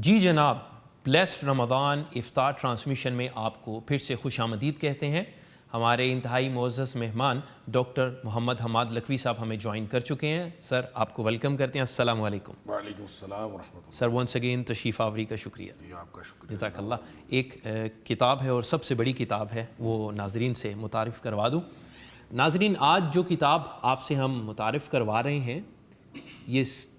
جی جناب، بلیسڈ رمضان افطار ٹرانسمیشن میں آپ کو پھر سے خوش آمدید کہتے ہیں۔ ہمارے انتہائی معزز مہمان ڈاکٹر محمد حماد لکھوی صاحب ہمیں جوائن کر چکے ہیں۔ سر آپ کو ویلکم کرتے ہیں۔ السلام علیکم۔ وعلیکم السلام ورحمۃ اللہ۔ سر ونس اگین تشریف آوری کا شکریہ۔ جی آپ کا شکریہ، جزاک اللہ۔ ایک کتاب ہے اور سب سے بڑی کتاب ہے، وہ ناظرین سے متعارف کروا دوں۔ ناظرین، آج جو کتاب آپ سے ہم متعارف کروا رہے ہیں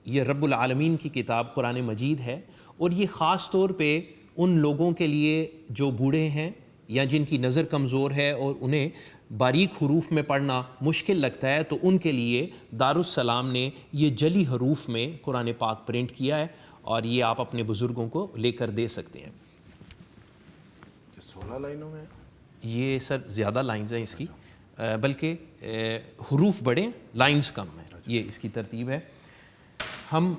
یہ رب العالمین کی کتاب قرآن مجید ہے، اور یہ خاص طور پہ ان لوگوں کے لیے جو بوڑھے ہیں یا جن کی نظر کمزور ہے اور انہیں باریک حروف میں پڑھنا مشکل لگتا ہے، تو ان کے لیے دارالسلام نے یہ جلی حروف میں قرآن پاک پرنٹ کیا ہے، اور یہ آپ اپنے بزرگوں کو لے کر دے سکتے ہیں۔ یہ 16 لائنوں میں؟ یہ سر زیادہ لائنز ہیں اس کی، بلکہ حروف بڑے لائنز کم ہیں، یہ اس کی ترتیب ہے۔ ہم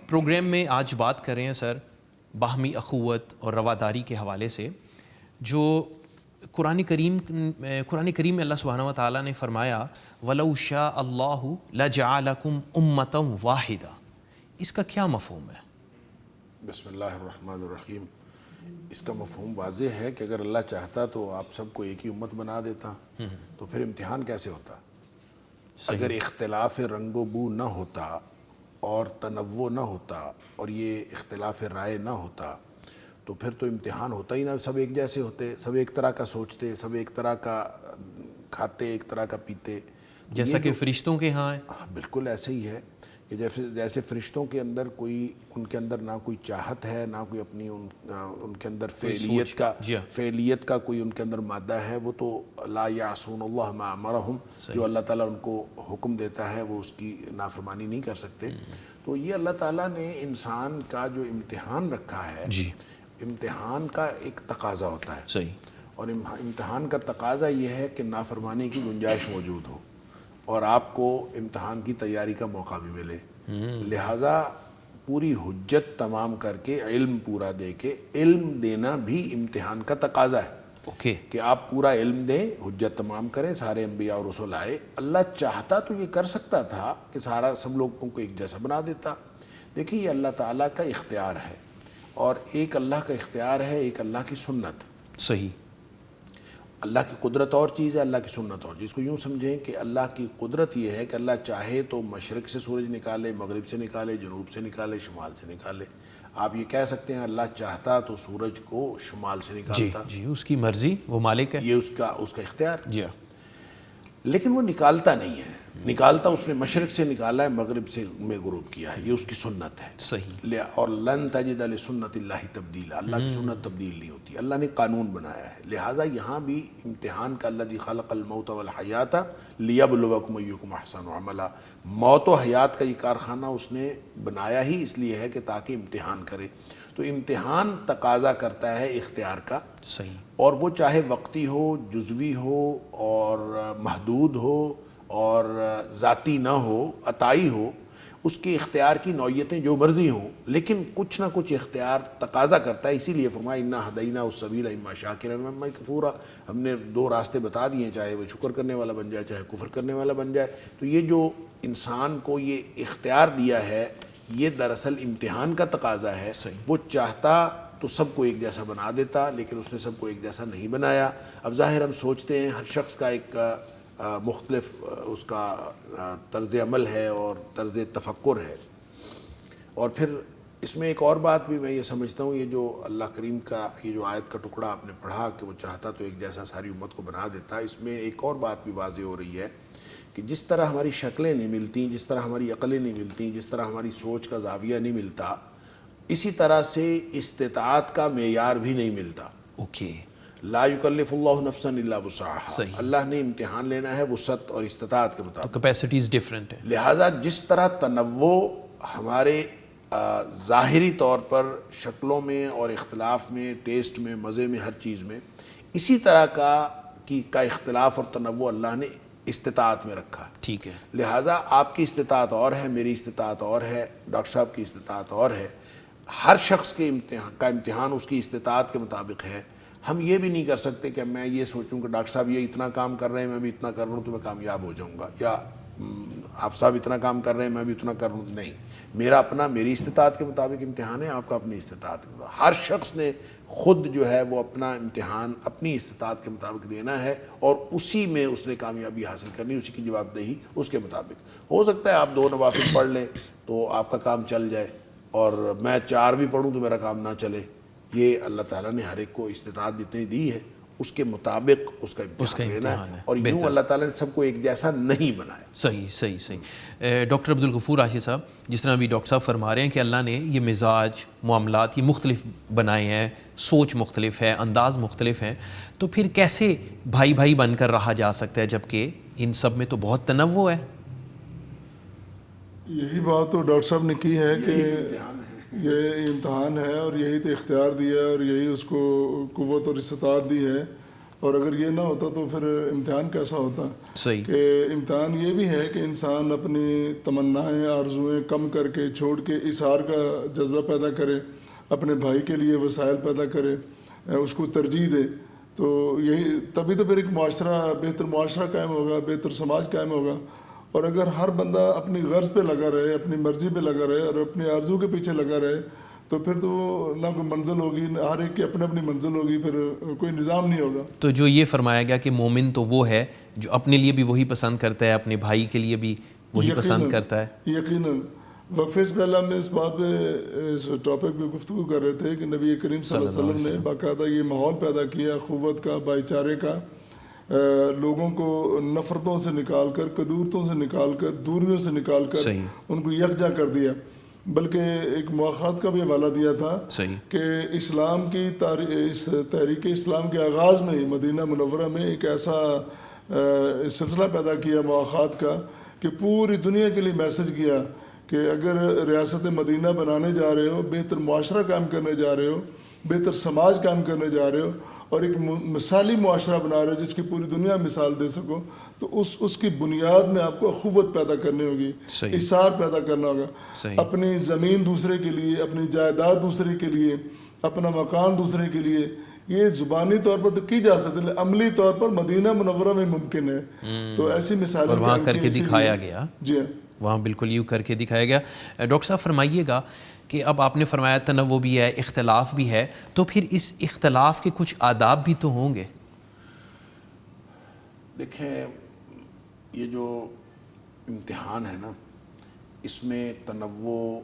پروگرام میں آج بات کر رہے ہیں سر باہمی اخوت اور رواداری کے حوالے سے، جو قرآن کریم میں اللہ سبحانہ و تعالیٰ نے فرمایا وَلَوْ شَاءَ اللَّهُ لَجَعَلَكُمْ أُمَّةً وَاحِدَةً، اس کا کیا مفہوم ہے؟ بسم اللہ الرحمن الرحیم۔ اس کا مفہوم واضح ہے کہ اگر اللہ چاہتا تو آپ سب کو ایک ہی امت بنا دیتا، تو پھر امتحان کیسے ہوتا؟ اگر اختلاف رنگ و بو نہ ہوتا اور تنوع نہ ہوتا اور یہ اختلاف رائے نہ ہوتا تو پھر تو امتحان ہوتا ہی نہ، سب ایک جیسے ہوتے، سب ایک طرح کا سوچتے، سب ایک طرح کا کھاتے، ایک طرح کا پیتے، جیسا کہ فرشتوں کے ہاں ہے۔ بالکل ایسے ہی ہے کہ جیسے فرشتوں کے اندر ان کے اندر نہ کوئی چاہت ہے، نہ کوئی اپنی ان کے اندر فعلیت کا کوئی ان کے اندر مادہ ہے، وہ تو لا یعصون اللہ ما امرہم، جو اللہ تعالیٰ ان کو حکم دیتا ہے وہ اس کی نافرمانی نہیں کر سکتے۔ تو یہ اللہ تعالیٰ نے انسان کا جو امتحان رکھا ہے، امتحان کا ایک تقاضا ہوتا ہے، صحیح، اور امتحان کا تقاضا یہ ہے کہ نافرمانی کی گنجائش موجود ہو اور آپ کو امتحان کی تیاری کا موقع بھی ملے، لہٰذا پوری حجت تمام کر کے علم پورا دے کے، علم دینا بھی امتحان کا تقاضا ہے کہ آپ پورا علم دیں، حجت تمام کریں، سارے انبیاء اور رسول آئے۔ اللہ چاہتا تو یہ کر سکتا تھا کہ سب لوگوں کو ایک جیسا بنا دیتا۔ دیکھیں، یہ اللہ تعالیٰ کا اختیار ہے، اور ایک اللہ کا اختیار ہے، ایک اللہ کی سنت۔ صحیح، اللہ کی قدرت اور چیز ہے، اللہ کی سنت اور چیز۔ کو یوں سمجھیں کہ اللہ کی قدرت یہ ہے کہ اللہ چاہے تو مشرق سے سورج نکالے، مغرب سے نکالے، جنوب سے نکالے، شمال سے نکالے۔ آپ یہ کہہ سکتے ہیں اللہ چاہتا تو سورج کو شمال سے نکالتا، جی اس کی مرضی، وہ مالک ہے، یہ اس کا اختیار، جی، لیکن وہ نکالتا نہیں ہے۔ نکالتا اس نے مشرق سے نکالا ہے، مغرب سے میں غروب کیا ہے، یہ اس کی سنت ہے۔ صحیح، اور لن تجد لسنت اللہ تبدیلا، اللہ کی سنت تبدیل نہیں ہوتی، اللہ نے قانون بنایا ہے۔ لہٰذا یہاں بھی امتحان کا الذی خلق الموت والحیات لیبلوکم ایکم احسن عملا، موت و حیات کا یہ کارخانہ اس نے بنایا ہی اس لیے ہے کہ تاکہ امتحان کرے۔ تو امتحان تقاضا کرتا ہے اختیار کا، صحیح، اور وہ چاہے وقتی ہو، جزوی ہو، اور محدود ہو، اور ذاتی نہ ہو، عطائی ہو، اس کے اختیار کی نوعیتیں جو مرضی ہوں، لیکن کچھ نہ کچھ اختیار تقاضا کرتا ہے۔ اسی لیے فرمایا انا ہدینا السبیل اما شاکرا و اما کفورا، ہم نے 2 راستے بتا دیے، چاہے وہ شکر کرنے والا بن جائے، چاہے کفر کرنے والا بن جائے۔ تو یہ جو انسان کو یہ اختیار دیا ہے، یہ دراصل امتحان کا تقاضا ہے۔ وہ چاہتا تو سب کو ایک جیسا بنا دیتا، لیکن اس نے سب کو ایک جیسا نہیں بنایا۔ اب ظاہر ہم سوچتے ہیں ہر شخص کا ایک مختلف اس کا طرز عمل ہے اور طرز تفکر ہے، اور پھر اس میں ایک اور بات بھی میں یہ سمجھتا ہوں، یہ جو اللہ کریم کا یہ جو آیت کا ٹکڑا آپ نے پڑھا کہ وہ چاہتا تو ایک جیسا ساری امت کو بنا دیتا، اس میں ایک اور بات بھی واضح ہو رہی ہے کہ جس طرح ہماری شکلیں نہیں ملتی، جس طرح ہماری عقلیں نہیں ملتی، جس طرح ہماری سوچ کا زاویہ نہیں ملتا، اسی طرح سے استطاعت کا معیار بھی نہیں ملتا۔ لا یکلف اللہ نفسا الا وسعها، اللہ نے امتحان لینا ہے وسعت اور استطاعت کے مطابق، کیپیسٹیز ڈیفرنٹ ہے۔ لہٰذا جس طرح تنوع ہمارے ظاہری طور پر شکلوں میں اور اختلاف میں، ٹیسٹ میں، مزے میں، ہر چیز میں، اسی طرح کا اختلاف اور تنوع اللہ نے استطاعت میں رکھا ہے۔ ٹھیک ہے، لہٰذا آپ کی استطاعت اور ہے، میری استطاعت اور ہے، ڈاکٹر صاحب کی استطاعت اور ہے، ہر شخص کے امتحان اس کی استطاعت کے مطابق ہے۔ ہم یہ بھی نہیں کر سکتے کہ میں یہ سوچوں کہ ڈاکٹر صاحب یہ اتنا کام کر رہے ہیں، میں بھی اتنا کر رہا ہوں تو میں کامیاب ہو جاؤں گا، یا آپ صاحب اتنا کام کر رہے ہیں میں بھی اتنا کر رہا ہوں، نہیں، میرا اپنا میری استطاعت کے مطابق امتحان ہے، آپ کا اپنی استطاعت کے مطابق. ہر شخص نے خود جو ہے وہ اپنا امتحان اپنی استطاعت کے مطابق دینا ہے اور اسی میں اس نے کامیابی حاصل کرنی، اسی کی جواب دہی اس کے مطابق. ہو سکتا ہے آپ 2 نوافل پڑھ لیں تو آپ کا کام چل جائے اور میں 4 بھی پڑھوں تو میرا کام نہ چلے. یہ اللہ تعالیٰ نے ہر ایک کو استطاعت جتنی دی ہے اس کے مطابق اس کا امتحان لینا ہے، اور یوں اللہ تعالیٰ نے سب کو ایک جیسا نہیں بنایا. صحیح. ڈاکٹر عبدالغفور راشد صاحب، جس طرح ابھی ڈاکٹر صاحب فرما رہے ہیں کہ اللہ نے یہ مزاج، معاملات یہ مختلف بنائے ہیں، سوچ مختلف ہے، انداز مختلف ہیں، تو پھر کیسے بھائی بھائی بن کر رہا جا سکتا ہے جبکہ ان سب میں تو بہت تنوع ہے؟ یہی بات تو ڈاکٹر صاحب نے کی ہے کہ یہ امتحان ہے اور یہی تو اختیار دیا ہے اور یہی اس کو قوت اور استطاعت دی ہے. اور اگر یہ نہ ہوتا تو پھر امتحان کیسا ہوتا؟ صحیح. کہ امتحان یہ بھی ہے کہ انسان اپنی تمنائیں، آرزویں کم کر کے، چھوڑ کے اظہار کا جذبہ پیدا کرے، اپنے بھائی کے لیے وسائل پیدا کرے، اس کو ترجیح دے. تو یہی تبھی تو پھر ایک معاشرہ، بہتر معاشرہ قائم ہوگا، بہتر سماج قائم ہوگا. اور اگر ہر بندہ اپنی غرض پہ لگا رہے، اپنی مرضی پہ لگا رہے اور اپنی آرزو کے پیچھے لگا رہے تو پھر تو نہ کوئی منزل ہوگی، ہر ایک کی اپنی اپنی منزل ہوگی، پھر کوئی نظام نہیں ہوگا. تو جو یہ فرمایا گیا کہ مومن تو وہ ہے جو اپنے لیے بھی وہی پسند کرتا ہے، اپنے بھائی کے لیے بھی وہی پسند کرتا ہے. یقیناً. وقفے سے پہلے ہم اس بات پہ، اس ٹاپک پہ گفتگو کر رہے تھے کہ نبی کریم صلی اللہ علیہ وسلم نے باقاعدہ یہ ماحول پیدا کیا اخوت کا، بھائی چارے کا، لوگوں کو نفرتوں سے نکال کر، کدورتوں سے نکال کر، دوریوں سے نکال کر ان کو یکجا کر دیا. بلکہ ایک مواخات کا بھی حوالہ دیا تھا کہ اسلام کی اس تحریک اسلام کے آغاز میں ہی مدینہ منورہ میں ایک ایسا سلسلہ پیدا کیا مواخات کا کہ پوری دنیا کے لیے میسج کیا کہ اگر ریاست مدینہ بنانے جا رہے ہو، بہتر معاشرہ قائم کرنے جا رہے ہو، بہتر سماج قائم کرنے جا رہے ہو اور ایک مثالی معاشرہ بنا رہے ہو جس کی پوری دنیا مثال دے سکو، تو اس کی بنیاد میں آپ کو اخوت پیدا کرنی ہوگی، اثار پیدا کرنا ہوگا. اپنی زمین دوسرے کے لیے، اپنی جائیداد دوسرے کے لیے، اپنا مکان دوسرے کے لیے، یہ زبانی طور پر تو کی جا سکتی ہے، عملی طور پر مدینہ منورہ میں ممکن ہے. تو ایسی مثالیں اور وہاں کر کے دکھایا گیا. جی ہاں، وہاں بالکل یوں کر کے دکھایا گیا. ڈاکٹر صاحب فرمائیے گا کہ اب آپ نے فرمایا تنوع بھی ہے، اختلاف بھی ہے، تو پھر اس اختلاف کے کچھ آداب بھی تو ہوں گے. دیکھیں، یہ جو امتحان ہے نا، اس میں تنوع،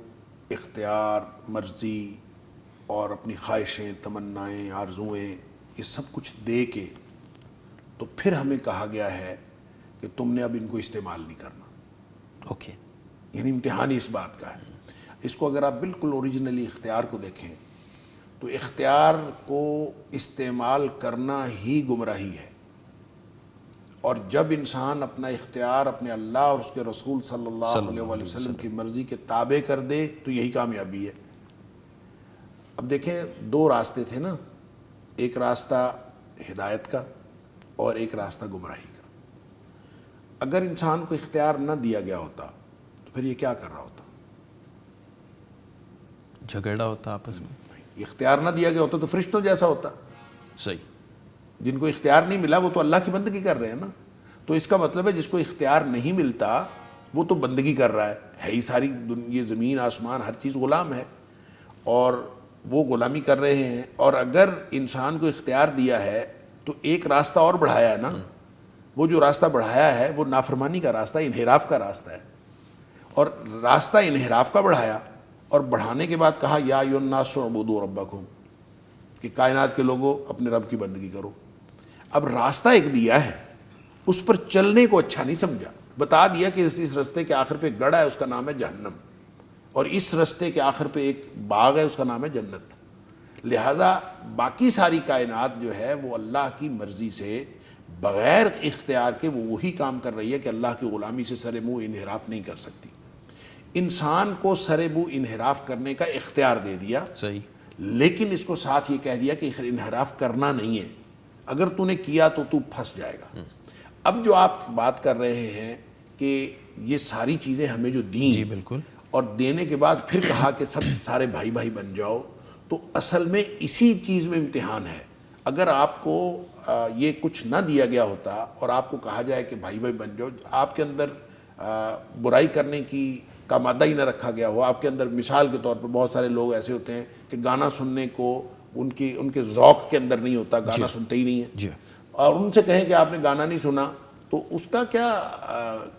اختیار، مرضی اور اپنی خواہشیں، تمنائیں، آرزوئیں، یہ سب کچھ دے کے تو پھر ہمیں کہا گیا ہے کہ تم نے اب ان کو استعمال نہیں کرنا. اوکے. یعنی امتحان ہی اس بات کا ہے. اس کو اگر آپ بالکل اوریجنلی اختیار کو دیکھیں تو اختیار کو استعمال کرنا ہی گمراہی ہے. اور جب انسان اپنا اختیار اپنے اللہ اور اس کے رسول صلی اللہ علیہ وسلم کی مرضی کے تابع کر دے تو یہی کامیابی ہے. اب دیکھیں، 2 راستے تھے نا، ایک راستہ ہدایت کا اور ایک راستہ گمراہی کا. اگر انسان کو اختیار نہ دیا گیا ہوتا تو پھر یہ کیا کر رہا ہوتا؟ جھگڑا ہوتا آپس میں. اختیار نہ دیا گیا ہوتا تو فرشتوں جیسا ہوتا. صحیح. جن کو اختیار نہیں ملا وہ تو اللہ کی بندگی کر رہے ہیں نا. تو اس کا مطلب ہے جس کو اختیار نہیں ملتا وہ تو بندگی کر رہا ہے ہی ساری یہ زمین آسمان ہر چیز غلام ہے اور وہ غلامی کر رہے ہیں. اور اگر انسان کو اختیار دیا ہے تو ایک راستہ اور بڑھایا ہے نا. وہ جو راستہ بڑھایا ہے وہ نافرمانی کا راستہ، انحراف کا راستہ ہے. اور راستہ انحراف کا بڑھایا اور بڑھانے کے بعد کہا یا ایھا الناس اعبدوا ربکم، کہ کائنات کے لوگوں اپنے رب کی بندگی کرو. اب راستہ ایک دیا ہے، اس پر چلنے کو اچھا نہیں سمجھا. بتا دیا کہ اس رستے کے آخر پہ گڑھ ہے، اس کا نام ہے جہنم، اور اس رستے کے آخر پہ ایک باغ ہے، اس کا نام ہے جنت. لہٰذا باقی ساری کائنات جو ہے وہ اللہ کی مرضی سے بغیر اختیار کے وہ وہی کام کر رہی ہے کہ اللہ کی غلامی سے سر منہ انحراف نہیں کر سکتی. انسان کو سر منہ انحراف کرنے کا اختیار دے دیا. صحیح. لیکن اس کو ساتھ یہ کہہ دیا کہ انحراف کرنا نہیں ہے، اگر تو نے کیا تو تو پھنس جائے گا. اب جو آپ بات کر رہے ہیں کہ یہ ساری چیزیں ہمیں جو دیں، جی بالکل، اور دینے کے بعد پھر کہا کہ سب سارے بھائی بھائی بن جاؤ، تو اصل میں اسی چیز میں امتحان ہے. اگر آپ کو یہ کچھ نہ دیا گیا ہوتا اور آپ کو کہا جائے کہ بھائی بھائی بن جاؤ، آپ کے اندر برائی کرنے کا مادہ ہی نہ رکھا گیا ہو. آپ کے اندر مثال کے طور پر بہت سارے لوگ ایسے ہوتے ہیں کہ گانا سننے کو ان کے ذوق کے اندر نہیں ہوتا, گانا سنتے ہی نہیں ہیں, اور ان سے کہیں کہ آپ نے گانا نہیں سنا تو اس کا کیا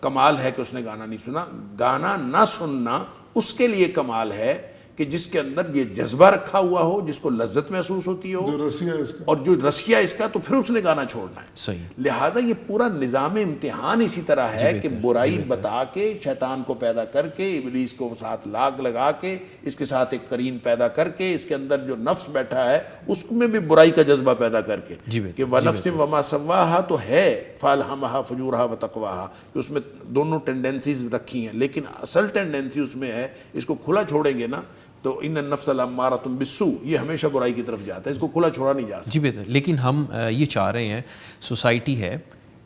کمال ہے کہ اس نے گانا نہیں سنا؟ گانا نہ سننا اس کے لیے کمال ہے کہ جس کے اندر یہ جذبہ رکھا ہوا ہو, جس کو لذت محسوس ہوتی ہو, جو رسیہ اس کا, اور جو رسیہ اس کا, تو پھر اس نے گانا چھوڑنا ہے. صحیح. لہٰذا یہ پورا نظام امتحان اسی طرح ہے کہ برائی بتا کے شیطان کو پیدا کر کے, ابلیس کو ساتھ لاگ لگا کے, اس کے ساتھ ایک قرین پیدا کر کے, اس کے اندر جو نفس بیٹھا ہے اس میں بھی برائی کا جذبہ پیدا کر کے کہ وَنَفْسٍ وَمَا سَوَّاهَا تو ہے فَأَلْهَمَهَا فُجُورَهَا وَتَقْوَاهَا, کہ اس میں دونوں ٹینڈنسیز رکھی ہیں, لیکن اصل ٹینڈنسی اس میں ہے, اس کو کھلا چھوڑیں گے نا تو ان النفس لامارۃ بالسوء, یہ ہمیشہ برائی کی طرف جاتا ہے, اس کو کھلا چھوڑا نہیں جا سکتا. جی بہتر. لیکن ہم یہ چاہ رہے ہیں سوسائٹی ہے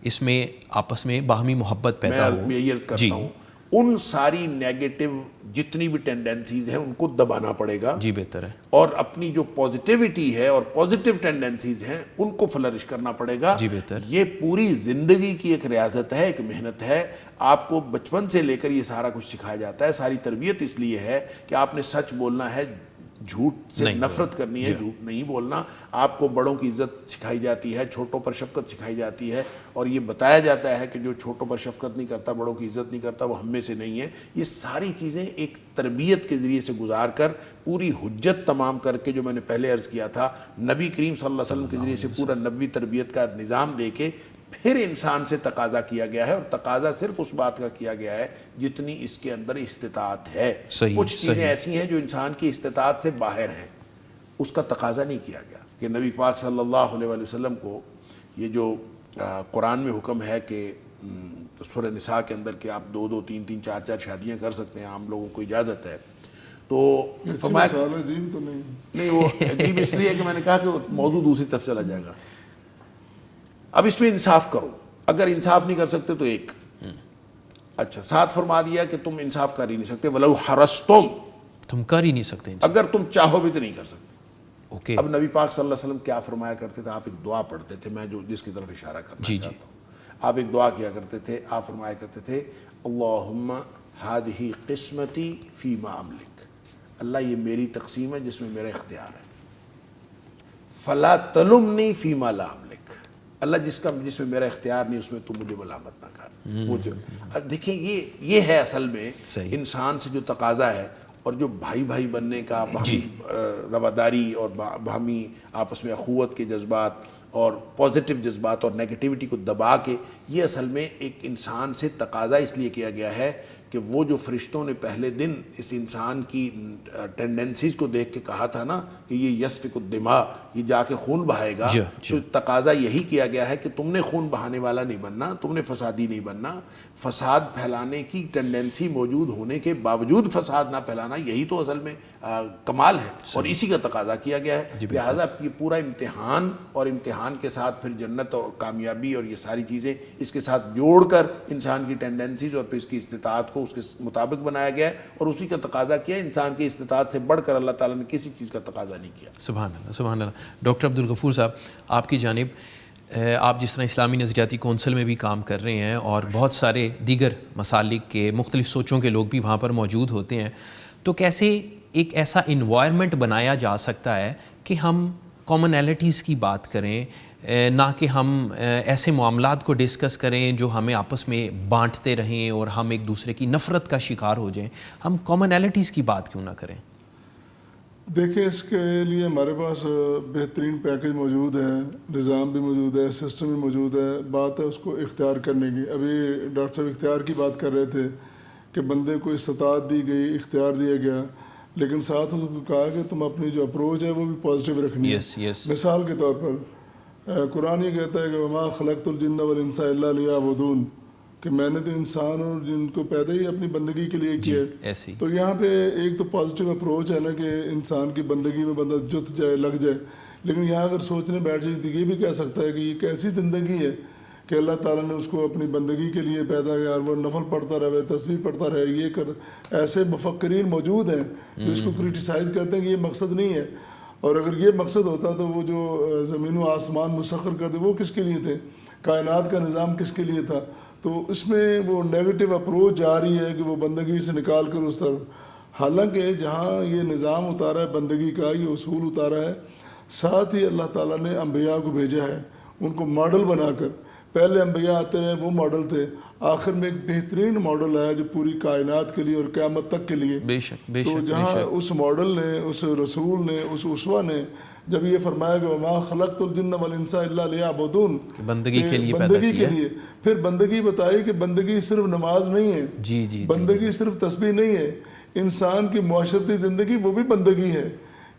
اس میں آپس میں باہمی محبت پیدا ہو. میں یہ عرض کرتا ہوں ان ساری نیگیٹو جتنی بھی ٹینڈنسیز ہیں ان کو دبانا پڑے گا. جی بہتر ہے. اور اپنی جو پازیٹیوٹی ہے اور پازیٹیو ٹینڈنسیز ہیں ان کو فلرش کرنا پڑے گا. جی بہتر. یہ پوری زندگی کی ایک ریاضت ہے, ایک محنت ہے. آپ کو بچپن سے لے کر یہ سارا کچھ سکھایا جاتا ہے. ساری تربیت اس لیے ہے کہ آپ نے سچ بولنا ہے, جھوٹ سے نفرت کرنی ہے, جھوٹ نہیں بولنا. آپ کو بڑوں کی عزت سکھائی جاتی ہے, چھوٹوں پر شفقت سکھائی جاتی ہے, اور یہ بتایا جاتا ہے کہ جو چھوٹوں پر شفقت نہیں کرتا, بڑوں کی عزت نہیں کرتا, وہ ہم میں سے نہیں ہے. یہ ساری چیزیں ایک تربیت کے ذریعے سے گزار کر, پوری حجت تمام کر کے, جو میں نے پہلے عرض کیا تھا, نبی کریم صلی اللہ علیہ وسلم کے ذریعے سے پورا نبوی تربیت کا نظام دے کے پھر انسان سے تقاضا کیا گیا ہے. اور تقاضا صرف اس بات کا کیا گیا ہے جتنی اس کے اندر استطاعت ہے. کچھ چیزیں ایسی ہیں جو انسان کی استطاعت سے باہر ہیں, اس کا تقاضا نہیں کیا گیا. کہ نبی پاک صلی اللہ علیہ وسلم کو یہ جو قرآن میں حکم ہے کہ سورہ نساء کے اندر کہ آپ 2 2 3 3 4 4 شادیاں کر سکتے ہیں, عام لوگوں کو اجازت ہے, تو فرمایا عجیب تو نہیں, وہ عجیب اس لیے کہ میں نے کہا کہ موضوع دوسری طرف چلا جائے گا. اب اس میں انصاف کرو, اگر انصاف نہیں کر سکتے تو ایک. اچھا, ساتھ فرما دیا کہ تم انصاف کر ہی نہیں سکتے, وَلَوْ حَرَسْتُمْ, تم کر ہی نہیں سکتے, اگر تم چاہو بھی تو نہیں کر سکتے. اوکے. اب نبی پاک صلی اللہ علیہ وسلم کیا فرمایا کرتے تھے؟ آپ ایک دعا پڑھتے تھے, میں جس کی طرف اشارہ کرنا چاہتا ہوں. آپ ایک دعا کیا کرتے تھے, آپ فرمایا کرتے تھے اللہم ہذہ قسمتی فیما املک, اللہ یہ میری تقسیم ہے جس میں میرا اختیار ہے. فلا تلمنی فیما لا املک, اللہ جس میں میرا اختیار نہیں اس میں تو مجھے ملامت نہ کر. وہ جو دیکھیں یہ ہے اصل میں انسان سے جو تقاضا ہے, اور جو بھائی بھائی بننے کا, باہمی رواداری اور باہمی آپس میں اخوت کے جذبات اور پازیٹیو جذبات اور نیگیٹیوٹی کو دبا کے, یہ اصل میں ایک انسان سے تقاضا اس لیے کیا گیا ہے کہ وہ جو فرشتوں نے پہلے دن اس انسان کی ٹینڈنسیز کو دیکھ کے کہا تھا نا کہ یہ یسفک الدماء, یہ جا کے خون بہائے گا, تو تقاضا یہی کیا گیا ہے کہ تم نے خون بہانے والا نہیں بننا, تم نے فسادی نہیں بننا. فساد پھیلانے کی ٹینڈنسی موجود ہونے کے باوجود فساد نہ پھیلانا, یہی تو اصل میں کمال ہے, اور اسی کا تقاضا کیا گیا ہے. لہٰذا یہ پورا امتحان, اور امتحان کے ساتھ پھر جنت اور کامیابی اور یہ ساری چیزیں اس کے ساتھ جوڑ کر انسان کی ٹینڈنسیز اور پھر اس کی استطاعت کو اس کے مطابق بنایا گیا ہے, اور اسی کا تقاضا کیا. انسان کی استطاعت سے بڑھ کر اللہ تعالیٰ نے کسی چیز کا تقاضا نہیں کیا. سبحان اللہ, سبحان اللہ. ڈاکٹر عبدالغفور صاحب, آپ کی جانب, آپ جس طرح اسلامی نظریاتی کونسل میں بھی کام کر رہے ہیں اور بہت سارے دیگر مسالک کے مختلف سوچوں کے لوگ بھی وہاں پر موجود ہوتے ہیں, تو کیسے ایک ایسا انوائرمنٹ بنایا جا سکتا ہے کہ ہم کامنالٹیز کی بات کریں, نہ کہ ہم ایسے معاملات کو ڈسکس کریں جو ہمیں آپس میں بانٹتے رہیں اور ہم ایک دوسرے کی نفرت کا شکار ہو جائیں. ہم کامنالٹیز کی بات کیوں نہ کریں؟ دیکھیں, اس کے لیے ہمارے پاس بہترین پیکج موجود ہے, نظام بھی موجود ہے, سسٹم بھی موجود ہے. بات ہے اس کو اختیار کرنے کی. ابھی ڈاکٹر صاحب اختیار کی بات کر رہے تھے کہ بندے کو استطاعت دی گئی, اختیار دیا گیا, لیکن ساتھ اس کو کہا کہ تم اپنی جو اپروچ ہے وہ بھی پازیٹیو رکھنی ہے. مثال کے طور پر قرآن یہ کہتا ہے کہ وما خلقت الجن والانس الا لیعبدون, کہ میں نے تو انسان اور جن کو پیدا ہی اپنی بندگی کے لیے کیا. تو یہاں پہ ایک تو پازیٹیو اپروچ ہے نا کہ انسان کی بندگی میں بندہ جت جائے, لگ جائے. لیکن یہاں اگر سوچنے بیٹھ جائے تو یہ بھی کہہ سکتا ہے کہ یہ کیسی زندگی ہے کہ اللہ تعالیٰ نے اس کو اپنی بندگی کے لیے پیدا کیا, اور وہ نفل پڑھتا رہے, تسبیح پڑھتا رہے, یہ کر. ایسے مفکرین موجود ہیں جو اس کو کرٹیسائز کرتے ہیں کہ یہ مقصد نہیں ہے. اور اگر یہ مقصد ہوتا تو وہ جو زمین و آسمان مسخر کرتے وہ کس کے لیے تھے؟ کائنات کا نظام کس کے لیے تھا. تو اس میں وہ نیگیٹو اپروچ جا رہی ہے کہ وہ بندگی سے نکال کر اس طرف، حالانکہ جہاں یہ نظام اتارا ہے بندگی کا، یہ اصول اتارا ہے، ساتھ ہی اللہ تعالیٰ نے انبیاء کو بھیجا ہے ان کو ماڈل بنا کر. پہلے انبیاء آتے رہے وہ ماڈل تھے، آخر میں ایک بہترین ماڈل آیا جو پوری کائنات کے لیے اور قیامت تک کے لیے. بے شک بے تو شک. جہاں اس ماڈل نے، اس رسول نے، اس اسوہ نے جب یہ فرمایا کہ وما خلقت الجن والانس الا لیعبدون، بندگی کے لیے پیدا بندگی کے کیا. لیے، پھر بندگی بتائی کہ بندگی صرف نماز نہیں ہے، جی جی. بندگی صرف تسبیح نہیں ہے، انسان کی معاشرتی زندگی وہ بھی بندگی ہے،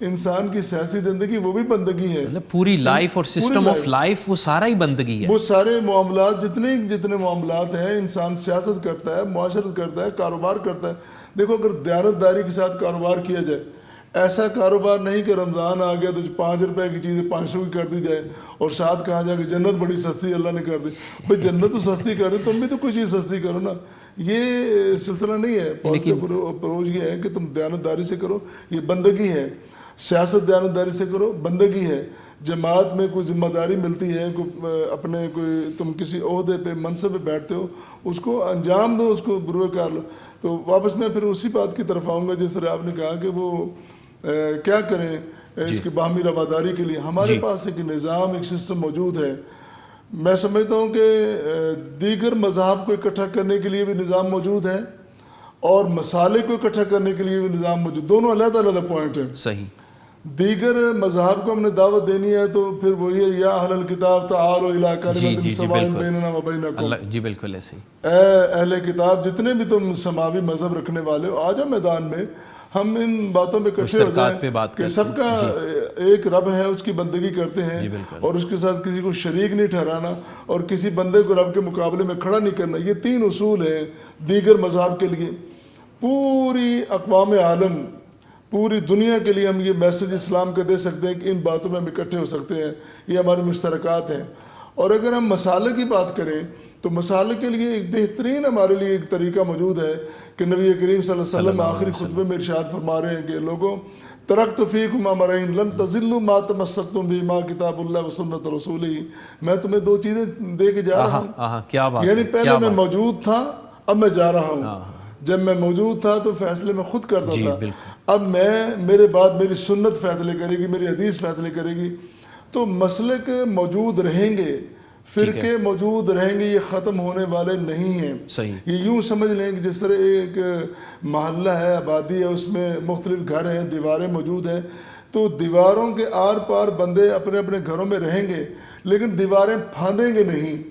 انسان کی سیاسی زندگی وہ بھی بندگی ہے. مطلب پوری لائف اور سسٹم آف لائف وہ سارا ہی بندگی ہے. وہ سارے معاملات جتنے معاملات ہیں، انسان سیاست کرتا ہے، معاشرت کرتا ہے، کاروبار کرتا ہے. دیکھو اگر دیانتداری کے ساتھ کاروبار کیا جائے، ایسا کاروبار نہیں کہ رمضان آ گیا تو 5 روپے کی چیزیں 500 کی کر دی جائے اور ساتھ کہا جائے کہ جنت بڑی سستی اللہ نے کر دی. بھائی جنت تو سستی کر دی، تم بھی تو کوئی چیز سستی کرو نا. یہ سلسلہ نہیں ہے. پازیٹیو اپروچ یہ ہے کہ تم دیانتداری سے کرو، یہ بندگی ہے. سیاست دیانتداری سے کرو، بندگی ہے. جماعت میں کوئی ذمہ داری ملتی ہے، اپنے کوئی تم کسی عہدے پہ منصب پہ بیٹھتے ہو، اس کو انجام دو، اس کو بروئے کار لو. تو واپس میں پھر اسی بات کی طرف آؤں گا جس طرح آپ نے کہا کہ وہ کیا کریں اس کی باہمی رواداری کے لیے. ہمارے پاس ایک نظام، ایک سسٹم موجود ہے. میں سمجھتا ہوں کہ دیگر مذاہب کو اکٹھا کرنے کے لیے بھی نظام موجود ہے اور مسالے کو اکٹھا کرنے کے لیے بھی نظام موجود، دونوں علیحدہ علیحدہ پوائنٹ ہیں. صحیح. دیگر مذاہب کو ہم نے دعوت دینی ہے تو پھر وہی ہے یا اہل الکتاب تعالوا الی کلمۃ سواء بیننا و بینکم. جی بالکل ایسے ہی. اے اہل کتاب جتنے بھی تم سماوی مذہب رکھنے والے ہو، آ جاؤ میدان میں، ہم ان باتوں پہ اکٹھے ہو جائیں کہ سب کا ایک رب ہے، اس کی بندگی کرتے ہیں اور اس کے ساتھ کسی کو شریک نہیں ٹھہرانا اور کسی بندے کو رب کے مقابلے میں کھڑا نہیں کرنا. یہ 3 اصول ہیں دیگر مذاہب کے لیے. پوری اقوام عالم، پوری دنیا کے لیے ہم یہ میسج اسلام کا دے سکتے ہیں کہ ان باتوں میں ہم اکٹھے ہو سکتے ہیں، یہ ہمارے مشترکات ہیں. اور اگر ہم مسالے کی بات کریں تو مسالے کے لیے ایک بہترین ہمارے لیے ایک طریقہ موجود ہے کہ نبی کریم صلی اللہ علیہ وسلم آخری خطبے میں ارشاد فرما رہے ہیں کہ لوگوں ترکت فیکم امرین لن تضلوا ما تمسکتم بہما کتاب اللہ و سنت رسولہ. میں تمہیں 2 چیزیں دے کے جا رہا ہوں. یعنی پہلے میں موجود تھا، اب میں جا رہا ہوں. جب میں موجود تھا تو فیصلے میں خود کرتا تھا، اب میرے بعد میری سنت فیصلے کرے گی، میری حدیث فیصلے کرے گی. تو مسلک موجود رہیں گے، فرقے موجود رہیں گے، یہ ختم ہونے والے نہیں ہیں. یہ یوں سمجھ لیں کہ جس طرح ایک محلہ ہے، آبادی ہے، اس میں مختلف گھر ہیں، دیواریں موجود ہیں، تو دیواروں کے آر پار بندے اپنے اپنے گھروں میں رہیں گے لیکن دیواریں پھاندیں گے نہیں،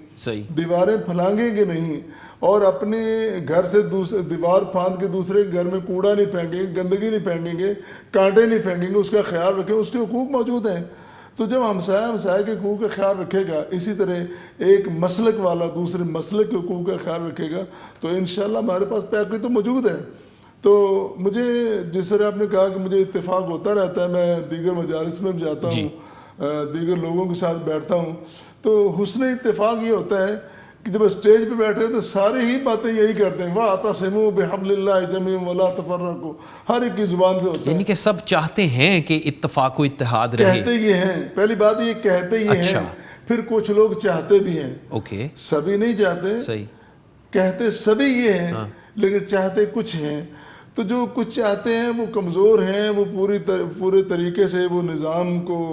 دیواریں پھلانگیں گے نہیں، اور اپنے گھر سے دوسرے دیوار پھاند کے دوسرے گھر میں کوڑا نہیں پھینکیں گے، گندگی نہیں پھینکیں گے، کانٹے نہیں پھینکیں گے. اس کا خیال رکھیں، اس کے حقوق موجود ہیں. تو جب ہمسایہ کے حقوق کا خیال رکھے گا، اسی طرح ایک مسلک والا دوسرے مسلک کے حقوق کا خیال رکھے گا، تو انشاءاللہ ہمارے پاس پیکج تو موجود ہے. تو مجھے جس طرح آپ نے کہا کہ مجھے اتفاق ہوتا رہتا ہے، میں دیگر مجالس میں بھی جاتا ہوں، دیگر لوگوں کے ساتھ بیٹھتا ہوں، تو حسن اتفاق یہ ہوتا ہے کہ جب اسٹیج پہ بیٹھے تو سارے ہی باتیں یہی کرتے ہیں، وَاعْتَصِمُوا بِحَبْلِ اللَّهِ جَمِيعًا وَلَا تَفَرَّقُوا. ہر ایک کی زبان پہ ہوتا ہے، یعنی کہ سب چاہتے ہیں کہ اتفاق و اتحاد رہے. کہتے یہ ہیں، پہلی بات یہ کہتے یہ ہیں، پھر کچھ لوگ چاہتے بھی ہیں. سبھی نہیں چاہتے، کہتے سبھی یہ ہیں لیکن چاہتے کچھ ہیں. تو جو کچھ چاہتے ہیں وہ کمزور ہیں، وہ پورے طریقے سے وہ نظام کو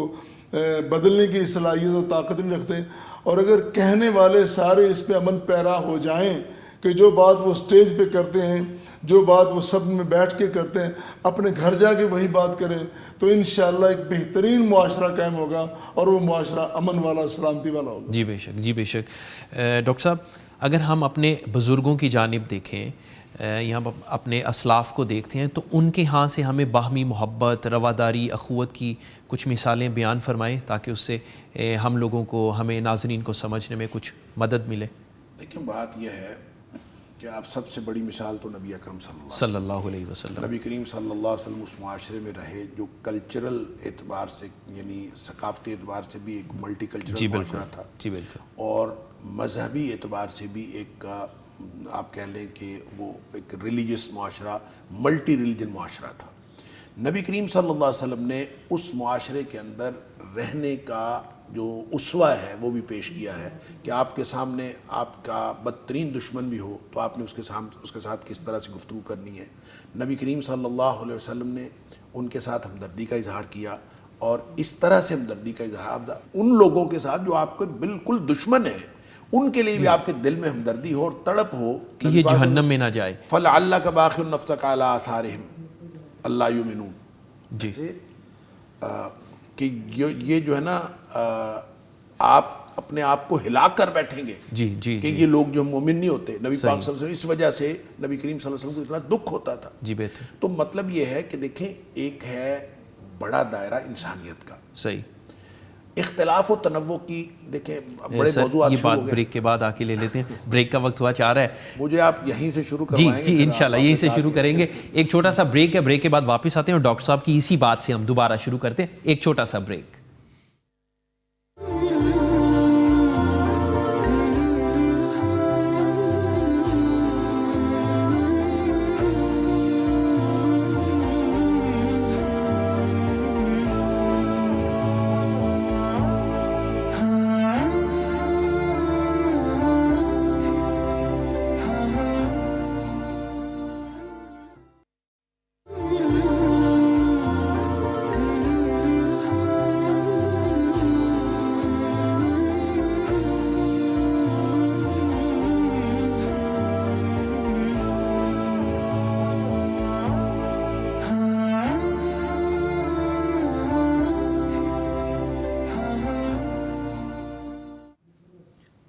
بدلنے کی صلاحیت و طاقت نہیں رکھتے. اور اگر کہنے والے سارے اس پہ عمل پیرا ہو جائیں کہ جو بات وہ سٹیج پہ کرتے ہیں، جو بات وہ سب میں بیٹھ کے کرتے ہیں، اپنے گھر جا کے وہی بات کریں، تو انشاءاللہ ایک بہترین معاشرہ قائم ہوگا اور وہ معاشرہ امن والا، سلامتی والا ہوگا. جی بے شک، جی بے شک. ڈاکٹر صاحب اگر ہم اپنے بزرگوں کی جانب دیکھیں، یہاں اپنے اسلاف کو دیکھتے ہیں، تو ان کے ہاں سے ہمیں باہمی محبت، رواداری، اخوت کی کچھ مثالیں بیان فرمائیں تاکہ اس سے ہم لوگوں کو، ہمیں ناظرین کو سمجھنے میں کچھ مدد ملے. دیکھیں بات یہ ہے کہ آپ سب سے بڑی مثال تو نبی اکرم صلی اللہ علیہ وسلم، نبی کریم صلی اللہ علیہ وسلم اس معاشرے میں رہے جو کلچرل اعتبار سے، یعنی ثقافتی اعتبار سے بھی ایک ملٹی کلچرل معاشرہ تھا، اور مذہبی اعتبار سے بھی ایک آپ کہہ لیں کہ وہ ایک ریلیجس معاشرہ، ملٹی ریلیجن معاشرہ تھا. نبی کریم صلی اللہ علیہ وسلم نے اس معاشرے کے اندر رہنے کا جو اسوہ ہے وہ بھی پیش کیا ہے کہ آپ کے سامنے آپ کا بدترین دشمن بھی ہو تو آپ نے اس کے ساتھ کس طرح سے گفتگو کرنی ہے. نبی کریم صلی اللہ علیہ وسلم نے ان کے ساتھ ہمدردی کا اظہار کیا, اور اس طرح سے ہمدردی کا اظہار ان لوگوں کے ساتھ جو آپ کے بالکل دشمن ہیں, ان کے لیے بھی آپ کے دل میں ہمدردی ہو اور تڑپ ہو کہ یہ جہنم میں نہ جائے. فَلَعَلَّكَ بَاخِعٌ نَفْسَكَ عَلَىٰ آثَارِهِمْ أَلَّا يُؤْمِنُونَ. جی کہ یہ جو ہے نا آپ اپنے آپ کو ہلا کر بیٹھیں گے جی جی کہ یہ لوگ جو مومن نہیں ہوتے. نبی پاک صلی اللہ علیہ وسلم اس وجہ سے نبی کریم صلی اللہ علیہ وسلم کو اتنا دکھ ہوتا تھا. جی بہتر. تو مطلب یہ ہے کہ دیکھیں, ایک ہے بڑا دائرہ انسانیت کا, صحیح. اختلاف و تنوع کی دیکھیں بڑے سر موضوعات یہ شروع بات ہو گئے. بریک کے بعد آ کے لے لیتے ہیں, بریک کا وقت ہوا چاہ رہا ہے. مجھے آپ یہیں سے شروع جی کروائیں گے. جی انشاءاللہ یہیں سے شروع کریں گے. ایک چھوٹا سا بریک ہے, بریک کے بعد واپس آتے ہیں اور ڈاکٹر صاحب کی اسی بات سے ہم دوبارہ شروع کرتے ہیں. ایک چھوٹا سا بریک.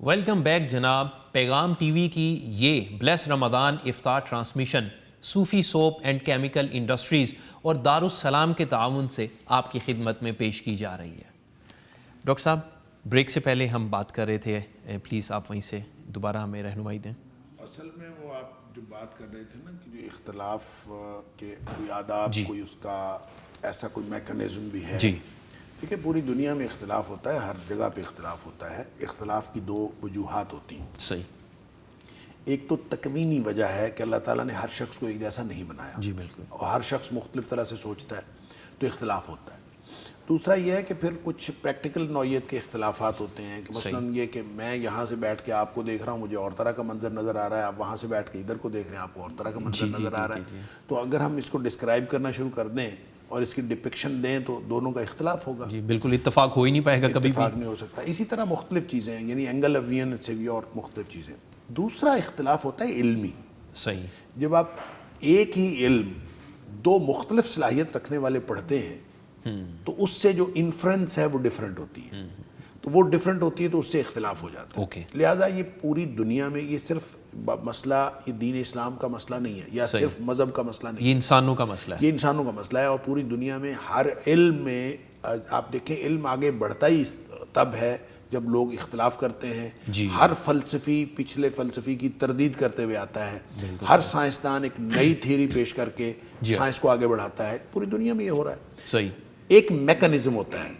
ویلکم بیک جناب. پیغام ٹی وی کی یہ بلیس رمضان افطار transmission Sufi soap and chemical industries اور دارالسلام کے تعاون سے آپ کی خدمت میں پیش کی جا رہی ہے. ڈاکٹر صاحب بریک سے پہلے ہم بات کر رہے تھے, پلیز آپ وہیں سے دوبارہ ہمیں رہنمائی دیں. اصل میں وہ آپ جو بات کر رہے تھے نا کہ جو اختلاف کے کوئی آداب, کوئی اس کا ایسا کوئی میکنزم بھی ہے. جی دیکھیں پوری دنیا میں اختلاف ہوتا ہے, ہر جگہ پہ اختلاف ہوتا ہے. اختلاف کی دو وجوہات ہوتی ہیں. صحیح. ایک تو تکوینی وجہ ہے کہ اللہ تعالیٰ نے ہر شخص کو ایک جیسا نہیں بنایا. جی بالکل. اور ہر شخص مختلف طرح سے سوچتا ہے تو اختلاف ہوتا ہے. دوسرا یہ ہے کہ پھر کچھ پریکٹیکل نوعیت کے اختلافات ہوتے ہیں کہ مثلاً یہ کہ میں یہاں سے بیٹھ کے آپ کو دیکھ رہا ہوں, مجھے اور طرح کا منظر نظر آ رہا ہے, آپ وہاں سے بیٹھ کے ادھر کو دیکھ رہے ہیں, آپ کو اور طرح کا منظر نظر آ رہا ہے. تو اگر ہم اس کو ڈسکرائب کرنا شروع کر دیں اور اس کی ڈپکشن دیں تو دونوں کا اختلاف ہوگا. جی بالکل, اتفاق ہو ہی نہیں پائے گا کبھی بھی. اتفاق نہیں ہو سکتا. اسی طرح مختلف چیزیں ہیں, یعنی اینگل آف ویژن سے بھی اور مختلف چیزیں. دوسرا اختلاف ہوتا ہے علمی. صحیح. جب آپ ایک ہی علم دو مختلف صلاحیت رکھنے والے پڑھتے ہیں تو اس سے جو انفرنس ہے وہ ڈیفرنٹ ہوتی ہے. تو وہ ڈیفرنٹ ہوتی ہے تو اس سے اختلاف ہو جاتا ہے. لہٰذا یہ پوری دنیا میں یہ صرف مسئلہ یہ دین اسلام کا مسئلہ نہیں ہے یا صرف مذہب کا مسئلہ نہیں ہے, یہ انسانوں کا مسئلہ ہے. یہ انسانوں کا مسئلہ ہے. اور پوری دنیا میں ہر علم میں آپ دیکھیں علم آگے بڑھتا ہی تب ہے جب لوگ اختلاف کرتے ہیں. ہر فلسفی پچھلے فلسفی کی تردید کرتے ہوئے آتا ہے. ہر سائنسدان ایک نئی تھیوری پیش کر کے سائنس کو آگے بڑھاتا ہے. پوری دنیا میں یہ ہو رہا ہے. صحیح. ایک میکنزم ہوتا ہے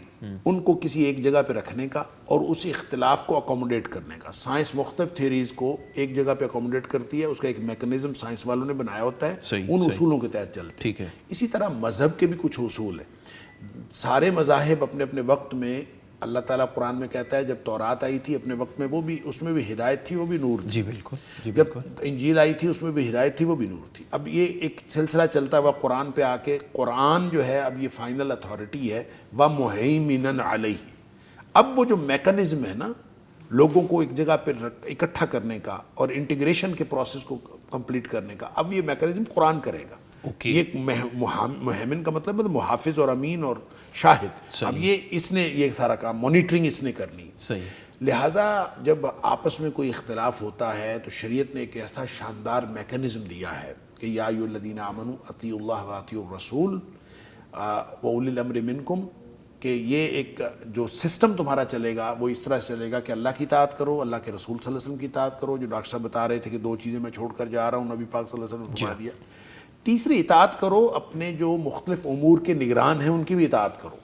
ان کو کسی ایک جگہ پہ رکھنے کا اور اس اختلاف کو اکوموڈیٹ کرنے کا. سائنس مختلف تھیوریز کو ایک جگہ پہ اکوموڈیٹ کرتی ہے, اس کا ایک میکنزم سائنس والوں نے بنایا ہوتا ہے, ان اصولوں کے تحت چلتے ہیں. اسی طرح مذہب کے بھی کچھ اصول ہیں. سارے مذاہب اپنے اپنے وقت میں, اللہ تعالیٰ قرآن میں کہتا ہے جب تورات آئی تھی اپنے وقت میں وہ بھی اس میں بھی ہدایت تھی, وہ بھی نور تھی. جی بالکل. جب انجیل آئی تھی اس میں بھی ہدایت تھی, وہ بھی نور تھی. اب یہ ایک سلسلہ چلتا ہوا قرآن پہ آ کے, قرآن جو ہے اب یہ فائنل اتھارٹی ہے. وَمُهَيْمِنًا عَلَيْهِ. اب وہ جو میکنزم ہے نا لوگوں کو ایک جگہ پہ اکٹھا کرنے کا اور انٹیگریشن کے پروسیس کو کمپلیٹ کرنے کا, اب یہ میکنزم قرآن کرے گا. یہ مہمن کا مطلب ہے محافظ اور امین اور شاہد. اب یہ اس نے یہ سارا کام مانیٹرنگ اس نے کرنی. لہٰذا جب آپس میں کوئی اختلاف ہوتا ہے تو شریعت نے ایک ایسا شاندار میکنزم دیا ہے کہ یا ایھا الذین آمنوا اطیعوا اللہ واطیعوا الرسول واولی الامر منکم, کہ یہ ایک جو سسٹم تمہارا چلے گا وہ اس طرح سے چلے گا کہ اللہ کی اطاعت کرو, اللہ کے رسول صلی اللہ علیہ وسلم کی اطاعت کرو. جو ڈاکٹر صاحب بتا رہے تھے کہ دو چیزیں میں چھوڑ کر جا رہا ہوں, نبی پاک صلی اللہ علیہ وسلم نے فرما دیا. تیسری اطاعت کرو اپنے جو مختلف امور کے نگران ہیں ان کی بھی اطاعت کرو.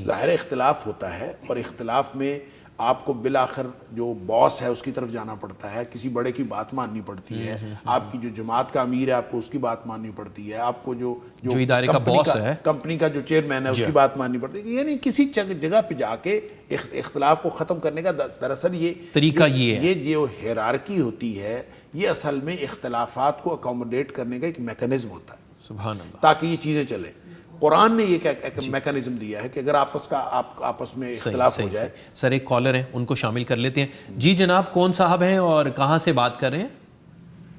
ظاہر اختلاف ہوتا ہے اور اختلاف میں آپ کو بالآخر جو باس ہے اس کی طرف جانا پڑتا ہے, کسی بڑے کی بات ماننی پڑتی ہے, آپ کی جو جماعت کا امیر ہے آپ کو اس کی بات ماننی پڑتی ہے, آپ کو جو ادارے کا باس ہے, کمپنی کا جو چیئرمین ہے اس کی بات ماننی پڑتی ہے. یعنی کسی جگہ پہ جا کے اختلاف کو ختم کرنے کا دراصل یہ طریقہ یہ ہے. یہ جو ہیرارکی ہوتی ہے یہ اصل میں اختلافات کو اکوموڈیٹ کرنے کا ایک میکانزم ہوتا ہے, سبحان اللہ, تاکہ یہ چیزیں چلیں. قرآن نے یہ ایک میکانزم دیا ہے کہ اگر آپس میں اختلاف ہو جائے. سر ایک کالر ہیں, ان کو شامل کر لیتے ہیں. جی جناب, کون صاحب ہیں اور کہاں سے بات کر رہے ہیں؟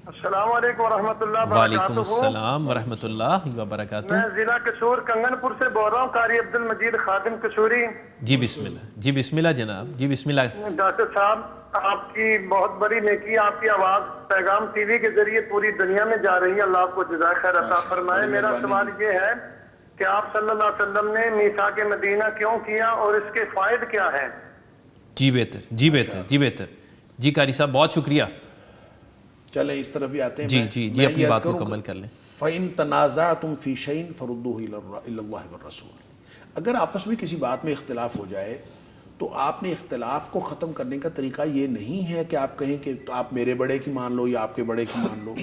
السلام علیکم ورحمۃ اللہ وبرکاتہ. وعلیکم السلام ورحمۃ اللہ وبرکاتہ. میں ضلع قصور کنگن پور سے بول رہا ہوں, قاری عبد المجید خادم قصوری. جی بسم اللہ, جی بسم اللہ جناب, جی بسم اللہ. ڈاکٹر صاحب آپ کی بہت بڑی نیکی, آپ کی آواز پیغام ٹی وی کے ذریعے پوری دنیا میں جا رہی ہے, اللہ آپ کو جزائے خیر عطا فرمائے. میرا سوال یہ ہے کہ آپ صلی اللہ علیہ وسلم نے میثاق مدینہ کیوں کیا اور اس کے فائد کیا ہیں؟ جی بہتر, جی بہتر, جی بہتر. جی قاری صاحب بہت شکریہ. چلیں اس طرف بھی آتے ہیں. جی اپنی بات مکمل کر لیں. فَإِن تَنَازَعْتُمْ فِي شَيْءٍ فَرُدُّوهُ إِلَى اللَّهِ وَالرَّسُولِ. اگر آپس میں کسی بات میں اختلاف ہو جائے تو آپ نے اختلاف کو ختم کرنے کا طریقہ یہ نہیں ہے کہ آپ کہیں کہ آپ میرے بڑے کی مان لو یا آپ کے بڑے کی مان لو.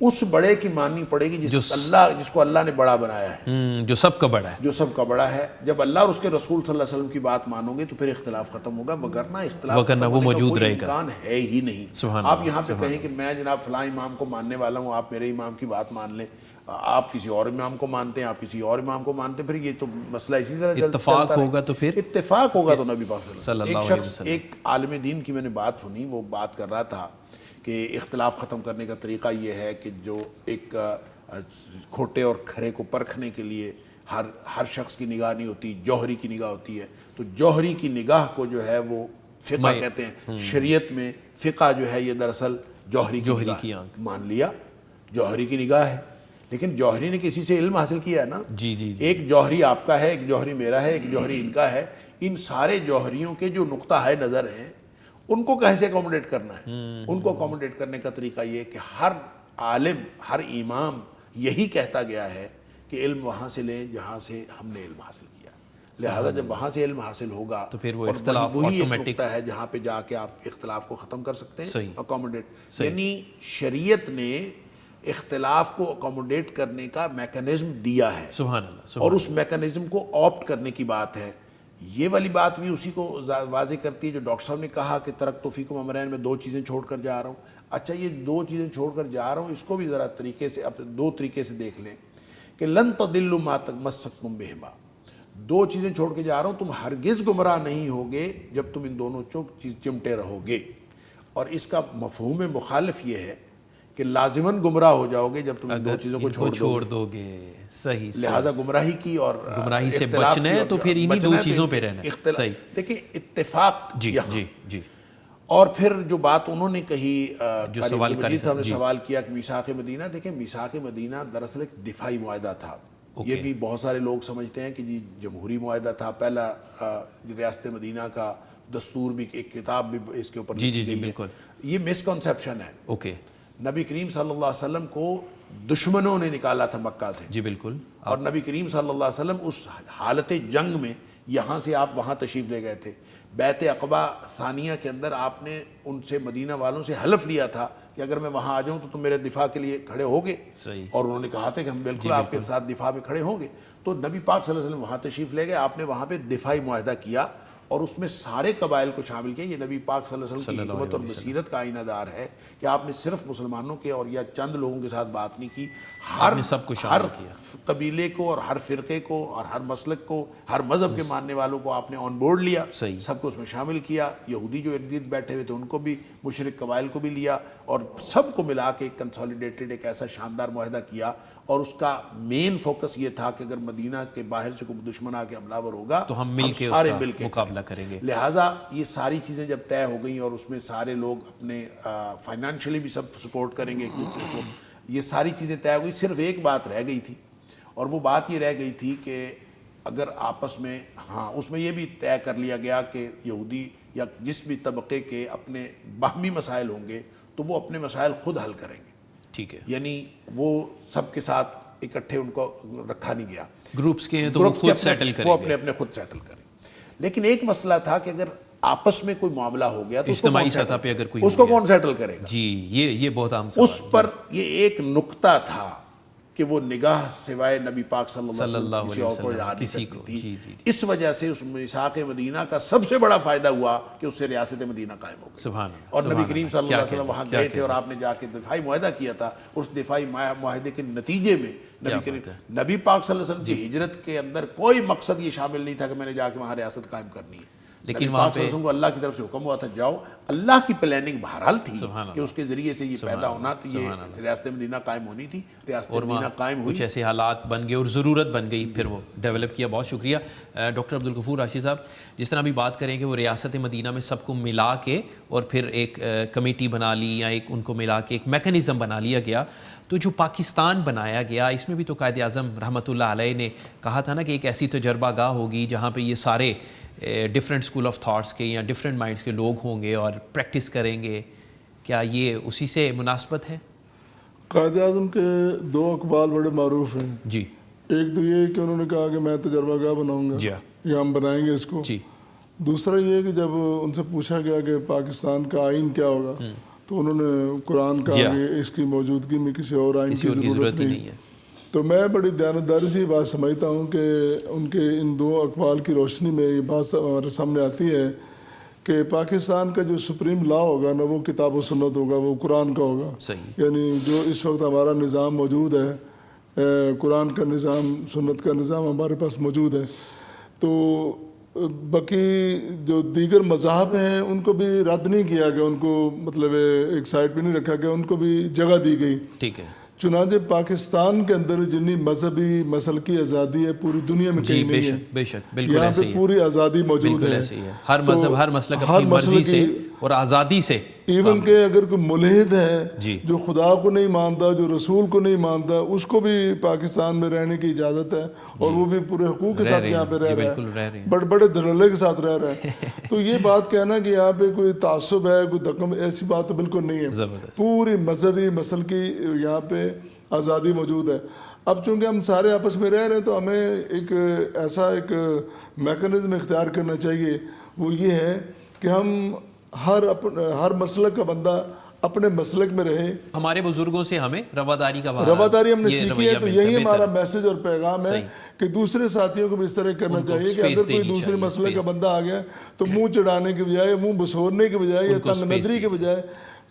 اس بڑے کی ماننی پڑے گی جس کو اللہ نے بڑا بنایا ہے, جو سب کا بڑا ہے, جو سب کا بڑا ہے. جب اللہ اور اس کے رسول صلی اللہ علیہ وسلم کی بات مانو گے تو پھر اختلاف ختم ہوگا, وگرنہ اختلاف وہ موجود رہے گا, امکان ہے ہی نہیں. آپ یہاں پہ کہیں کہ میں جناب فلاں امام کو ماننے والا ہوں, آپ میرے امام کی بات مان لیں, آپ کسی اور امام کو مانتے ہیں, آپ کسی اور امام کو مانتے ہیں, پھر یہ تو مسئلہ اسی طرح اتفاق ہوگا تو پھر اتفاق ہوگا تو نبی پاک صلی اللہ علیہ وسلم. ایک عالم دین کی میں نے بات سنی, وہ بات کر رہا تھا کہ اختلاف ختم کرنے کا طریقہ یہ ہے کہ جو ایک کھوٹے اور کھرے کو پرکھنے کے لیے ہر شخص کی نگاہ نہیں ہوتی, جوہری کی نگاہ ہوتی ہے. تو جوہری کی نگاہ کو جو ہے وہ فقہ کہتے ہیں. شریعت میں فقہ جو ہے یہ دراصل جوہری کی نگاہ مان لیا, جوہری کی نگاہ ہے. لیکن جوہری نے کسی سے علم حاصل کیا ہے نا. ایک جوہری آپ کا ہے, ایک جوہری میرا ہے, ایک جوہری ان کا ہے. ان سارے جوہریوں کے جو نقطہ ہے نظر ہیں ان کو کیسے اکوموڈیٹ کرنا ہے؟ ان کو اکوموڈیٹ کرنے کا طریقہ یہ کہ ہر عالم, ہر امام یہی کہتا گیا ہے کہ علم وہاں سے لیں جہاں سے ہم نے علم حاصل کیا. لہذا جب وہاں سے علم حاصل ہوگا تو پھر وہ اختلاف وہی ایک نقطہ ہے جہاں پہ جا کے آپ اختلاف کو ختم کر سکتے ہیں, اکوموڈیٹ. یعنی شریعت نے اختلاف کو اکوموڈیٹ کرنے کا میکانزم دیا ہے, سبحان اللہ, اور اس میکانزم کو آپٹ کرنے کی بات ہے. یہ والی بات بھی اسی کو واضح کرتی ہے جو ڈاکٹر صاحب نے کہا کہ ترکت فیکم امرین, میں 2 چیزیں چھوڑ کر جا رہا ہوں. اچھا یہ 2 چیزیں چھوڑ کر جا رہا ہوں, اس کو بھی ذرا طریقے سے 2 طریقے سے دیکھ لیں کہ لن تضلوا ما تمسکتم بہما. 2 چیزیں چھوڑ کے جا رہا ہوں, تم ہرگز گمراہ نہیں ہوگے جب تم ان دونوں چیز چمٹے رہو گے. اور اس کا مفہوم مخالف یہ ہے کہ لازماً گمراہ ہو جاؤ گے جب تم ان 2 چیزوں کو چھوڑ دو گے. صحیح. لہٰذا گمراہی کی اور گمراہی سے بچنا ہے تو پھر انہی 2 چیزوں پہ رہنا ہے. صحیح. دیکھیں اتفاق. جی. اور پھر جو بات انہوں نے کہی, جو سوال قاری صاحب نے سوال کیا کہ میثاق مدینہ, دیکھیں میثاق مدینہ دراصل ایک دفاعی معاہدہ تھا. یہ بھی بہت سارے لوگ سمجھتے ہیں کہ جی جمہوری معاہدہ تھا. پہلا ریاست مدینہ کا دستور بھی, ایک کتاب بھی اس کے اوپر. جی بالکل. یہ مسکنسیپشن ہے. اوکے. نبی کریم صلی اللہ علیہ وسلم کو دشمنوں نے نکالا تھا مکہ سے. جی بالکل. اور نبی کریم صلی اللہ علیہ وسلم اس حالت جنگ میں یہاں سے آپ وہاں تشریف لے گئے تھے. بیعت عقبہ ثانیہ کے اندر آپ نے ان سے, مدینہ والوں سے حلف لیا تھا کہ اگر میں وہاں آ جاؤں تو تم میرے دفاع کے لیے کھڑے ہوگے. اور انہوں نے کہا تھا کہ ہم بالکل آپ کے ساتھ دفاع میں کھڑے ہوں گے. تو نبی پاک صلی اللہ علیہ وسلم وہاں تشریف لے گئے, آپ نے وہاں پہ دفاعی معاہدہ کیا اور اس میں سارے قبائل کو شامل کیا. یہ نبی پاک صلی اللہ علیہ وسلم کی حکمت اور بصیرت کا آئینہ دار ہے کہ آپ نے صرف مسلمانوں کے اور یا چند لوگوں کے ساتھ بات نہیں کی, ہر قبیلے کو اور ہر فرقے کو اور ہر مسلک کو, ہر مذہب کے ماننے والوں کو آپ نے آن بورڈ لیا, سب کو اس میں شامل کیا. یہودی جو ارد گرد بیٹھے ہوئے تھے ان کو بھی, مشرک قبائل کو بھی لیا, اور سب کو ملا کے کنسالیڈیٹڈ ایک ایسا شاندار معاہدہ کیا. اور اس کا مین فوکس یہ تھا کہ اگر مدینہ کے باہر سے کوئی دشمن آ کے حملہ ور ہوگا تو ہم سارے مل کے مقابلہ کریں گے. لہٰذا یہ ساری چیزیں جب طے ہو گئیں اور اس میں سارے لوگ اپنے فائنانشلی بھی سب سپورٹ کریں گے ایک دوسرے کو, یہ ساری چیزیں طے ہو گئی. صرف ایک بات رہ گئی تھی, اور وہ بات یہ رہ گئی تھی کہ اگر آپس میں, اس میں یہ بھی طے کر لیا گیا کہ یہودی یا جس بھی طبقے کے اپنے باہمی مسائل ہوں گے تو وہ اپنے مسائل خود حل کریں گے. ٹھیک ہے. یعنی وہ سب کے ساتھ اکٹھے ان کو رکھا نہیں گیا, گروپس کے ہیں تو وہ خود سیٹل کریں گے, وہ اپنے خود سیٹل کریں. لیکن ایک مسئلہ تھا کہ اگر آپس میں کوئی معاملہ ہو گیا تو اجتماعی سطح پہ اگر کوئی اس کو کون سیٹل کرے گا؟ جی یہ بہت عام اس پر یہ ایک نقطہ تھا کہ وہ نگاہ سوائے نبی پاک صلی اللہ علیہ وسلم کسی اور کو جا نہیں سکتی تھی. اس وجہ سے اس میثاق مدینہ کا سب سے بڑا فائدہ ہوا کہ اس سے ریاست مدینہ قائم ہو گئی. سبحان اللہ. اور نبی کریم صلی اللہ علیہ وسلم وہاں گئے تھے اور آپ نے جا کے دفاعی معاہدہ کیا تھا. اس دفاعی معاہدے کے نتیجے میں نبی پاک صلی اللہ علیہ وسلم کی ہجرت کے اندر کوئی مقصد یہ شامل نہیں تھا کہ میں نے جا کے وہاں ریاست قائم کرنی ہے. لیکن وہاں پہ کو اللہ کی طرف سے حکم ہوا تھا جاؤ. اللہ کی پلاننگ بہرحال تھی کہ اس کے ذریعے سے یہ پیدا ہونا تھی, یہ ریاست مدینہ قائم ہونی تھی. ریاست مدینہ قائم ہوئی, کچھ ایسے حالات بن گئے اور ضرورت بن گئی, پھر وہ ڈیولپ کیا. بہت شکریہ ڈاکٹر عبدالغفور راشد صاحب. جس طرح ابھی بات کریں کہ وہ ریاست مدینہ میں سب کو ملا کے اور پھر ایک کمیٹی بنا لی یا ایک ان کو ملا کے ایک میکنزم بنا لیا گیا, تو جو پاکستان بنایا گیا اس میں بھی تو قائد اعظم رحمۃ اللہ علیہ نے کہا تھا نا کہ ایک ایسی تجربہ گاہ ہوگی جہاں پہ یہ سارے ڈفرینٹ اسکول آف تھاٹس کے یا ڈفرینٹ مائنڈس کے لوگ ہوں گے اور پریکٹس کریں گے. کیا یہ اسی سے مناسبت ہے؟ قائد اعظم کے 2 اقوال بڑے معروف ہیں. جی. ایک تو یہ کہ انہوں نے کہا کہ میں تجربہ گاہ بناؤں گا, یا ہم بنائیں گے اس کو. جی. دوسرا یہ کہ جب ان سے پوچھا گیا کہ پاکستان کا آئین کیا ہوگا تو انہوں نے قرآن کہا کہ اس کی موجودگی میں کسی اور آئین کی ضرورت نہیں ہے. تو میں بڑی دیانتداری سے یہ بات سمجھتا ہوں کہ ان کے ان 2 اقوال کی روشنی میں یہ بات ہمارے سامنے آتی ہے کہ پاکستان کا جو سپریم لا ہوگا نا وہ کتاب و سنت ہوگا, وہ قرآن کا ہوگا. یعنی جو اس وقت ہمارا نظام موجود ہے, قرآن کا نظام, سنت کا نظام ہمارے پاس موجود ہے. تو باقی جو دیگر مذاہب ہیں ان کو بھی رد نہیں کیا گیا, ان کو مطلب ایک سائڈ پہ نہیں رکھا گیا, ان کو بھی جگہ دی گئی. ٹھیک ہے. چنانچہ پاکستان کے اندر جتنی مذہبی مسل کی آزادی ہے پوری دنیا میں کہیں نہیں ہے. بے شک بالکل یہاں پہ پوری آزادی موجود ہے. ہر مذہب ہر مسلک اپنی مرضی سے اور آزادی سے. ایون کہ اگر کوئی ملحد ہے جو خدا کو نہیں مانتا, جو رسول کو نہیں مانتا, اس کو بھی پاکستان میں رہنے کی اجازت ہے اور وہ بھی پورے حقوق کے ساتھ یہاں پہ رہ رہا ہے, بڑے بڑے دھڑلے کے ساتھ رہ رہا ہے. تو یہ بات کہنا کہ یہاں پہ کوئی تعصب ہے, کوئی دکم, ایسی بات تو بالکل نہیں ہے. پوری مذہبی مسل کی یہاں پہ آزادی موجود ہے. اب چونکہ ہم سارے آپس میں رہ رہے ہیں تو ہمیں ایک ایسا ایک میکنزم اختیار کرنا چاہیے. وہ یہ ہے کہ ہم ہر مسلک کا بندہ اپنے مسلک میں رہے. ہمارے بزرگوں سے ہمیں رواداری ہم نے سیکھی ہے, تو یہی ہمارا میسج اور پیغام ہے کہ دوسرے ساتھیوں کو بھی اس طرح کرنا چاہیے کہ اگر کوئی دوسرے مسئلے کا بندہ آ گیا تو منہ چڑھانے کے بجائے, منہ بسورنے کے بجائے یا تنگ نظری کے بجائے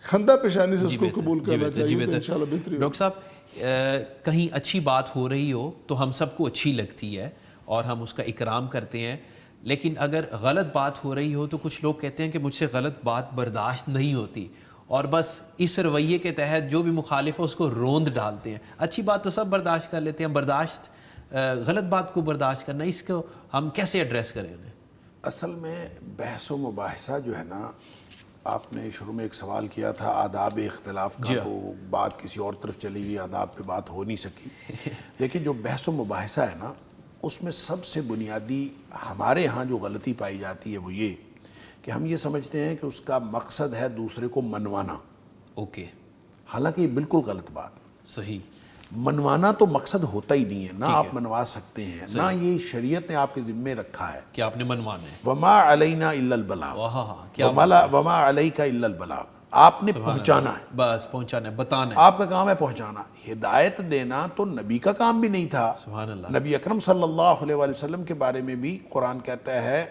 خندہ پیشانی سے اس کو قبول کرنا چاہیے. تو انشاءاللہ بہتری. ڈاکٹر صاحب کہیں اچھی بات ہو رہی ہو تو ہم سب کو اچھی لگتی ہے اور ہم اس کا اکرام کرتے ہیں, لیکن اگر غلط بات ہو رہی ہو تو کچھ لوگ کہتے ہیں کہ مجھ سے غلط بات برداشت نہیں ہوتی اور بس اس رویے کے تحت جو بھی مخالف ہے اس کو روند ڈالتے ہیں. اچھی بات تو سب برداشت کر لیتے ہیں, برداشت غلط بات کو برداشت کرنا, اس کو ہم کیسے ایڈریس کریں انہیں؟ اصل میں بحث و مباحثہ جو ہے نا, آپ نے شروع میں ایک سوال کیا تھا آداب اختلاف کا, تو بات کسی اور طرف چلی گئی, آداب پہ بات ہو نہیں سکی. لیکن جو بحث و مباحثہ ہے نا, اس میں سب سے بنیادی ہمارے ہاں جو غلطی پائی جاتی ہے وہ یہ کہ ہم یہ سمجھتے ہیں کہ اس کا مقصد ہے دوسرے کو منوانا. حالانکہ یہ بالکل غلط بات. صحیح. منوانا تو مقصد ہوتا ہی نہیں ہے, نہ آپ منوا سکتے ہیں, نہ یہ شریعت نے آپ کے ذمے رکھا ہے کہ آپ نے منوانا ہے. وما علینا الا البلاغ وما علیک الا البلاغ. آپ نے پہنچانا ہے, بس پہنچانا ہے, بتانا ہے. آپ کا کام ہے پہنچانا. ہدایت دینا تو نبی کا کام بھی نہیں تھا. سبحان اللہ. نبی اکرم صلی اللہ علیہ وآلہ وسلم کے بارے میں بھی قرآن کہتا ہے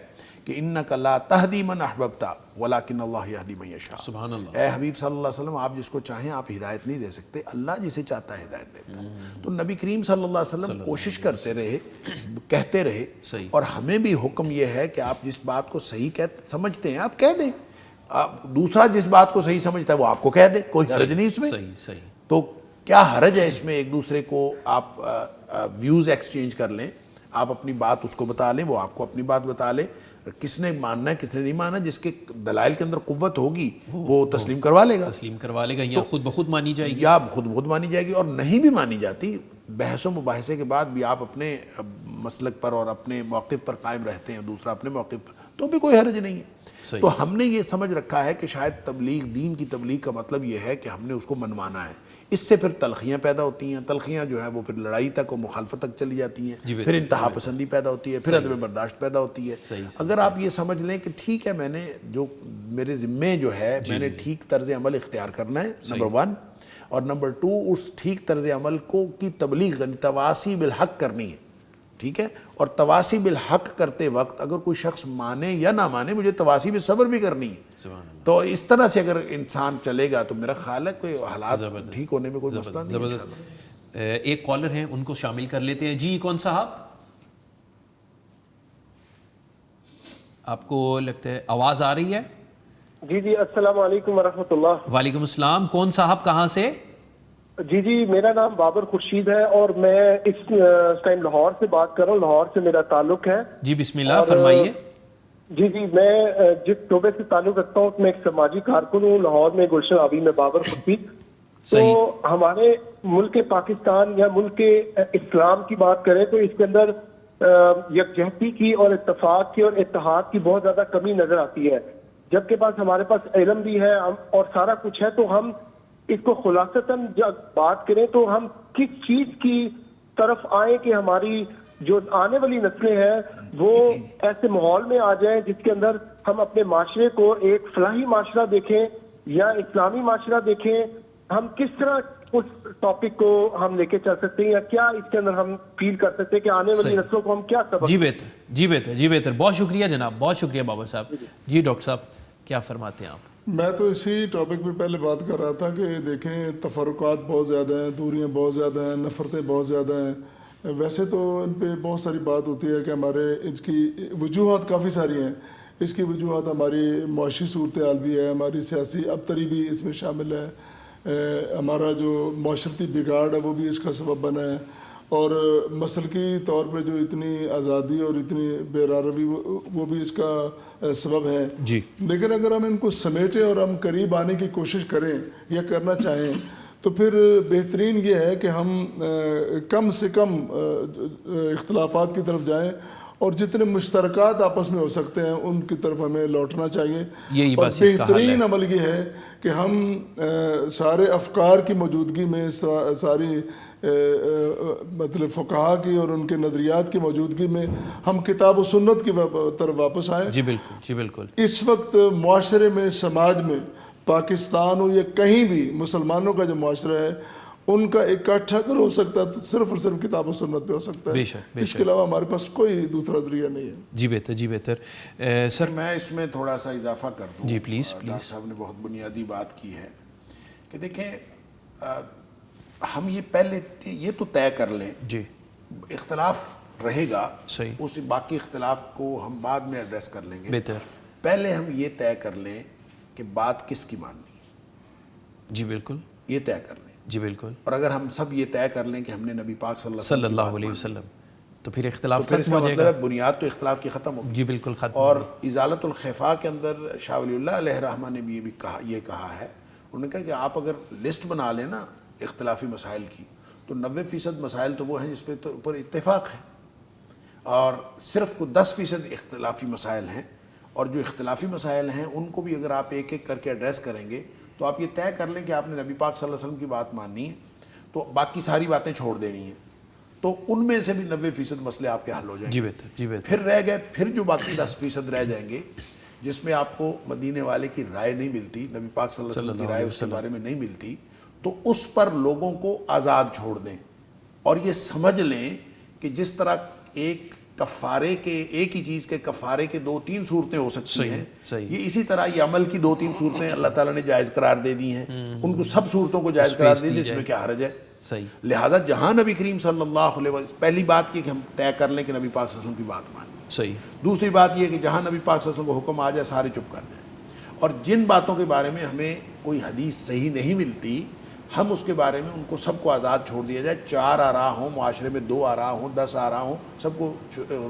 کہ انک لا تہدی من احببت ولکن اللہ یہدی من یشاء. سبحان اللہ. اے حبیب صلی اللہ علیہ وسلم, آپ جس کو چاہیں آپ ہدایت نہیں دے سکتے, اللہ جسے چاہتا ہے ہدایت دیتا ہے. تو نبی کریم صلی اللہ علیہ وسلم کوشش کرتے رہے, کہتے رہے, اور ہمیں بھی حکم یہ ہے کہ آپ جس بات کو صحیح سمجھتے ہیں آپ کہہ دیں. آپ دوسرا جس بات کو صحیح سمجھتا ہے وہ آپ کو کہہ دے, کوئی حرج نہیں اس میں. تو کیا حرج ہے اس میں ایک دوسرے کو آپ ویوز ایکسچینج کر لیں, آپ اپنی بات اس کو بتا لیں, وہ آپ کو اپنی بات بتا لیں. کس نے ماننا ہے کس نے نہیں ماننا, جس کے دلائل کے اندر قوت ہوگی وہ تسلیم کروا لے گا, یا خود بخود مانی جائے گی, یا خود بخود مانی جائے گی. اور نہیں بھی مانی جاتی بحث و مباحثے کے بعد بھی آپ اپنے مسلک پر اور اپنے موقف پر قائم رہتے ہیں، دوسرا اپنے موقف پر، تو بھی کوئی حرج نہیں ہے۔ تو ہم نے یہ سمجھ رکھا ہے کہ شاید تبلیغ، دین کی تبلیغ کا مطلب یہ ہے کہ ہم نے اس کو منوانا ہے۔ اس سے پھر تلخیاں پیدا ہوتی ہیں، تلخیاں جو ہیں وہ پھر لڑائی تک اور مخالفت تک چلی جاتی ہیں، پھر انتہا پسندی پیدا ہوتی ہے، پھر عدم برداشت پیدا ہوتی ہے۔ اگر آپ یہ سمجھ لیں کہ ٹھیک ہے، میں نے جو میرے ذمے جو ہے میں نے ٹھیک طرز عمل اختیار کرنا ہے، نمبر 1، اور نمبر 2 اس ٹھیک طرز عمل کو کی تبلیغ، یعنی تواصی بالحق کرنی ہے، ٹھیک ہے، اور تواصی بالحق کرتے وقت اگر کوئی شخص مانے یا نہ مانے، مجھے تواصی بالصبر بھی کرنی ہے۔ تو اس طرح سے اگر انسان چلے گا تو میرا خیال ہے کوئی حالات ٹھیک ہونے میں کوئی مسئلہ نہیں ہے۔ زبردست۔ ایک کالر ہیں، ان کو شامل کر لیتے ہیں۔ جی کون صاحب؟ آپ کو لگتا ہے آواز آ رہی ہے؟ جی السلام علیکم ورحمۃ اللہ۔ وعلیکم السلام، کون صاحب کہاں سے؟ جی میرا نام بابر خورشید ہے اور میں اس ٹائم لاہور سے بات کر رہا ہوں، لاہور سے میرا تعلق ہے۔ جی بسم اللہ فرمائیے۔ جی میں جس شعبے سے تعلق رکھتا ہوں میں ایک سماجی کارکن ہوں لاہور میں، گلشن آبی میں، بابر خورشید۔ تو ہمارے ملک پاکستان یا ملک اسلام کی بات کریں تو اس کے اندر یکجہتی کی اور اتفاق کی اور اتحاد کی بہت زیادہ کمی نظر آتی ہے، جبکہ پاس ہمارے پاس علم بھی ہے اور سارا کچھ ہے۔ تو ہم اس کو خلاصتاً جب بات کریں تو ہم کس چیز کی طرف آئیں کہ ہماری جو آنے والی نسلیں ہیں وہ ایسے ماحول میں آ جائیں جس کے اندر ہم اپنے معاشرے کو ایک فلاحی معاشرہ دیکھیں یا اسلامی معاشرہ دیکھیں، ہم کس طرح اس ٹاپک کو ہم لے کے چل سکتے ہیں یا کیا اس کے اندر ہم فیل کر سکتے ہیں کہ آنے والی نسلوں کو ہم کیا سبق؟ جی بہتر، بہت شکریہ جناب، بہت شکریہ بابر صاحب۔ جی ڈاکٹر صاحب کیا فرماتے ہیں آپ؟ میں تو اسی ٹاپک پہ پہلے بات کر رہا تھا کہ دیکھیں تفرقات بہت زیادہ ہیں، دوریاں بہت زیادہ ہیں، نفرتیں بہت زیادہ ہیں۔ ویسے تو ان پہ بہت ساری بات ہوتی ہے کہ ہمارے اس کی وجوہات کافی ساری ہیں۔ اس کی وجوہات ہماری معاشی صورتحال بھی ہے، ہماری سیاسی ابتری بھی اس میں شامل ہے، ہمارا جو معاشرتی بگاڑ ہے وہ بھی اس کا سبب بنا ہے، اور مسلکی طور پہ جو اتنی آزادی اور اتنی بے روی وہ بھی اس کا سبب ہے۔ جی لیکن اگر ہم ان کو سمیٹیں اور ہم قریب آنے کی کوشش کریں یا کرنا چاہیں تو پھر بہترین یہ ہے کہ ہم کم سے کم اختلافات کی طرف جائیں اور جتنے مشترکات آپس میں ہو سکتے ہیں ان کی طرف ہمیں لوٹنا چاہیے۔ اور بہترین عمل یہ ہے کہ ہم سارے افکار کی موجودگی میں، ساری مطلب فقہا کی اور ان کے نظریات کی موجودگی میں ہم کتاب و سنت کی طرف واپس آئیں۔ جی بالکل، جی بالکل۔ اس وقت معاشرے میں، سماج میں، پاکستان ہو یا کہیں بھی مسلمانوں کا جو معاشرہ ہے ان کا اکٹھا اگر ہو سکتا ہے تو صرف اور صرف کتاب و سنت پہ ہو سکتا ہے، اس کے علاوہ ہمارے پاس کوئی دوسرا ذریعہ نہیں ہے۔ جی بہتر، جی بہتر۔ سر میں اس میں تھوڑا سا اضافہ کر دوں۔ جی پلیز۔ ڈاکٹر صاحب نے بہت بنیادی بات کی ہے کہ دیکھیں ہم یہ پہلے یہ تو طے کر لیں، جی اختلاف رہے گا، صحیح، اس باقی اختلاف کو ہم بعد میں ایڈریس کر لیں گے، بہتر۔ پہلے ہم یہ طے کر لیں کہ بات کس کی ماننی ہے، جی بالکل، یہ طے کر لیں۔ جی بالکل۔ اور اگر ہم سب یہ طے کر لیں کہ ہم نے نبی پاک صلی اللہ علیہ وسلم تو پھر اختلاف ختم ہو جائے گا، بنیاد تو اختلاف کی ختم ہوگی۔ جی بالکل ختم۔ اور ازالت الخفا کے اندر شاہ ولی اللہ علیہ الرحمہ نے بھی یہ کہا ہے، انہوں نے کہا کہ آپ اگر لسٹ بنا لیں نا اختلافی مسائل کی تو 90% مسائل تو وہ ہیں جس پہ اوپر اتفاق ہے، اور صرف کو 10% اختلافی مسائل ہیں، اور جو اختلافی مسائل ہیں ان کو بھی اگر آپ ایک ایک کر کے ایڈریس کریں گے تو آپ یہ طے کر لیں کہ آپ نے نبی پاک صلی اللہ علیہ وسلم کی بات ماننی ہے تو باقی ساری باتیں چھوڑ دینی ہیں، تو ان میں سے بھی 90% مسئلے آپ کے حل ہو جائیں گے۔ جی بہتر، جی بہتر۔ پھر رہ گئے، پھر جو باقی 10% رہ جائیں گے جس میں آپ کو مدینے والے کی رائے نہیں ملتی، نبی پاک صلی اللہ علیہ وسلم کی رائے اس کے بارے میں نہیں ملتی، تو اس پر لوگوں کو آزاد چھوڑ دیں، اور یہ سمجھ لیں کہ جس طرح ایک کفارے کے، ایک ہی چیز کے کفارے کے 2-3 صورتیں ہو سکتی ہیں، یہ اسی طرح یہ عمل کی 2-3 صورتیں اللہ تعالیٰ نے جائز قرار دے دی ہیں، ان کو سب صورتوں کو جائز قرار دے دی، جس میں کیا حرج ہے۔ لہٰذا جہاں نبی کریم صلی اللہ علیہ وسلم، پہلی بات کی کہ ہم طے کر لیں کہ نبی پاک صلی اللہ علیہ وسلم کی بات ماننی، صحیح۔ دوسری بات یہ کہ جہاں نبی پاک صلی اللہ علیہ وسلم کو حکم آ جائے سارے چپ کر جائیں، اور جن باتوں کے بارے میں ہمیں کوئی حدیث صحیح نہیں ملتی ہم اس کے بارے میں ان کو سب کو آزاد چھوڑ دیا جائے، 4 آراء ہوں معاشرے میں، 2 آراء ہوں، 10 آراء ہوں، سب کو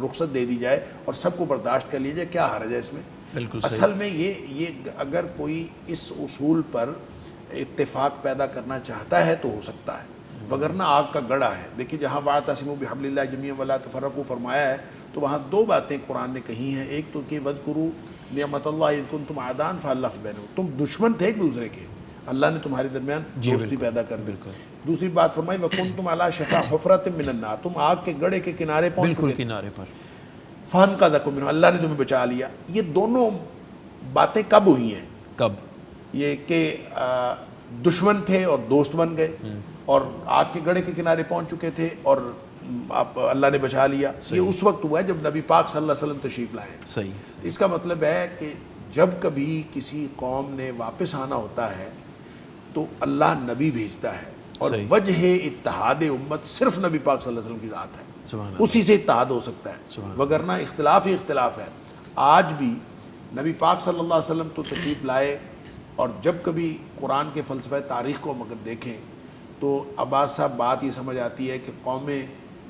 رخصت دے دی جائے اور سب کو برداشت کر لیا جائے، کیا حرج ہے اس میں؟ بالکل اصل میں یہ اگر کوئی اس اصول پر اتفاق پیدا کرنا چاہتا ہے تو ہو سکتا ہے، وگرنہ آگ کا گڑھا ہے. دیکھیے جہاں واعتصموا بحبل اللہ جمیعا ولا تفرقوا فرمایا ہے تو وہاں دو باتیں قرآن نے کہی ہیں. ایک تو کہ وذکروا نعمت اللہ اذ کنتم اعداء فالف بینہم, تم دشمن تھے ایک دوسرے کے, اللہ نے تمہارے درمیان دوستی پیدا کر دی. دوسری بات فرمائی وکنتم علی شفا حفرۃ من النار, تم آگ کے گڑھے کے کنارے پہنچ بالکل چکے کنارے پر. فانقذکم منہ, اللہ نے تمہیں بچا لیا. یہ دونوں باتیں کب ہوئی ہیں؟ کب؟ یہ کہ دشمن تھے اور دوست بن گئے, اور آگ کے گڑھے کے کنارے پہنچ چکے تھے اور آپ اللہ نے بچا لیا. یہ اس وقت ہوا ہے جب نبی پاک صلی اللہ علیہ وسلم تشریف لائے. صحیح. اس کا مطلب ہے کہ جب کبھی کسی قوم نے واپس آنا ہوتا ہے تو اللہ نبی بھیجتا ہے, اور وجہ اتحاد امت صرف نبی پاک صلی اللہ علیہ وسلم کی ذات ہے, اسی سے اتحاد ہو سکتا ہے, وگرنہ اختلاف ہی اختلاف ہے. آج بھی نبی پاک صلی اللہ علیہ وسلم تو تشریف لائے, اور جب کبھی قرآن کے فلسفہ تاریخ کو مگر دیکھیں تو عباس صاحب بات یہ سمجھ آتی ہے کہ قومیں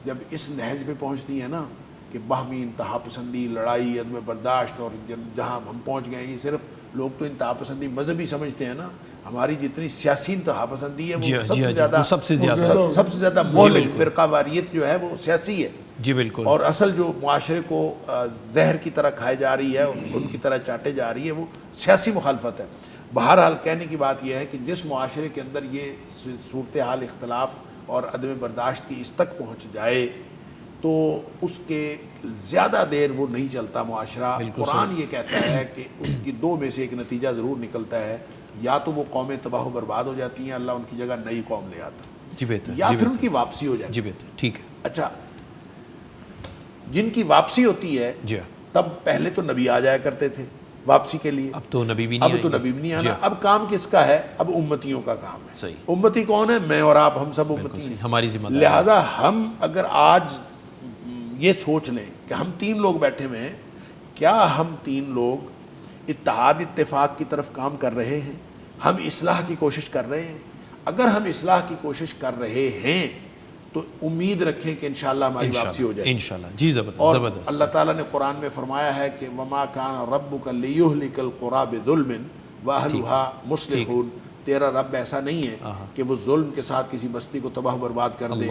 جب اس نہج پہ پہنچتی ہیں نا کہ باہمی انتہا پسندی, لڑائی, عدم برداشت, اور جہاں ہم پہنچ گئے ہیں, یہ صرف لوگ تو انتہا پسندی مذہبی سمجھتے ہیں نا, ہماری جتنی سیاسی انتہا پسندی ہے وہ سب سے زیادہ مہلک فرقہ واریت جو ہے وہ سیاسی ہے. جی بالکل. اور اصل جو معاشرے کو زہر کی طرح کھائے جا رہی ہے, ان کی طرح چاٹے جا رہی ہے, وہ سیاسی مخالفت ہے. بہرحال کہنے کی بات یہ ہے کہ جس معاشرے کے اندر یہ صورتحال اختلاف اور عدم برداشت کی اس تک پہنچ جائے تو اس کے زیادہ دیر وہ نہیں چلتا معاشرہ. قرآن یہ کہتا ہے کہ اس کی دو میں سے ایک نتیجہ ضرور نکلتا ہے, یا تو وہ قومیں تباہ و برباد ہو جاتی ہیں, اللہ ان کی جگہ نئی قوم لے آتا, جی بہتر, یا پھر ان کی واپسی ہو جاتی ہے. جی بہتر, ٹھیک ہے. اچھا, جن کی واپسی ہوتی ہے جی تب پہلے تو نبی آ جایا کرتے تھے واپسی کے لیے, اب تو نبی بھی نہیں آنا. اب کام کس کا ہے؟ اب امتیوں کا کام ہے. صحیح. امتی کون ہے؟ میں اور آپ, ہم سب امتی ہیں, ہماری ذمہ داری. لہٰذا ہم اگر آج یہ سوچ لیں کہ ہم تین لوگ بیٹھے ہوئے ہیں, کیا ہم تین لوگ اتحاد اتفاق کی طرف کام کر رہے ہیں؟ ہم اصلاح کی کوشش کر رہے ہیں؟ اگر ہم اصلاح کی کوشش کر رہے ہیں تو امید رکھیں کہ انشاءاللہ ہماری واپسی ہو جائے انشاءاللہ. جی زبردست. اور اللہ تعالیٰ نے قرآن میں فرمایا ہے کہ وما کان ربک لیہلک القری بظلم واہلھا مصلحون, تیرا رب ایسا نہیں ہے کہ وہ ظلم کے ساتھ کسی بستی کو تباہ و برباد کر دے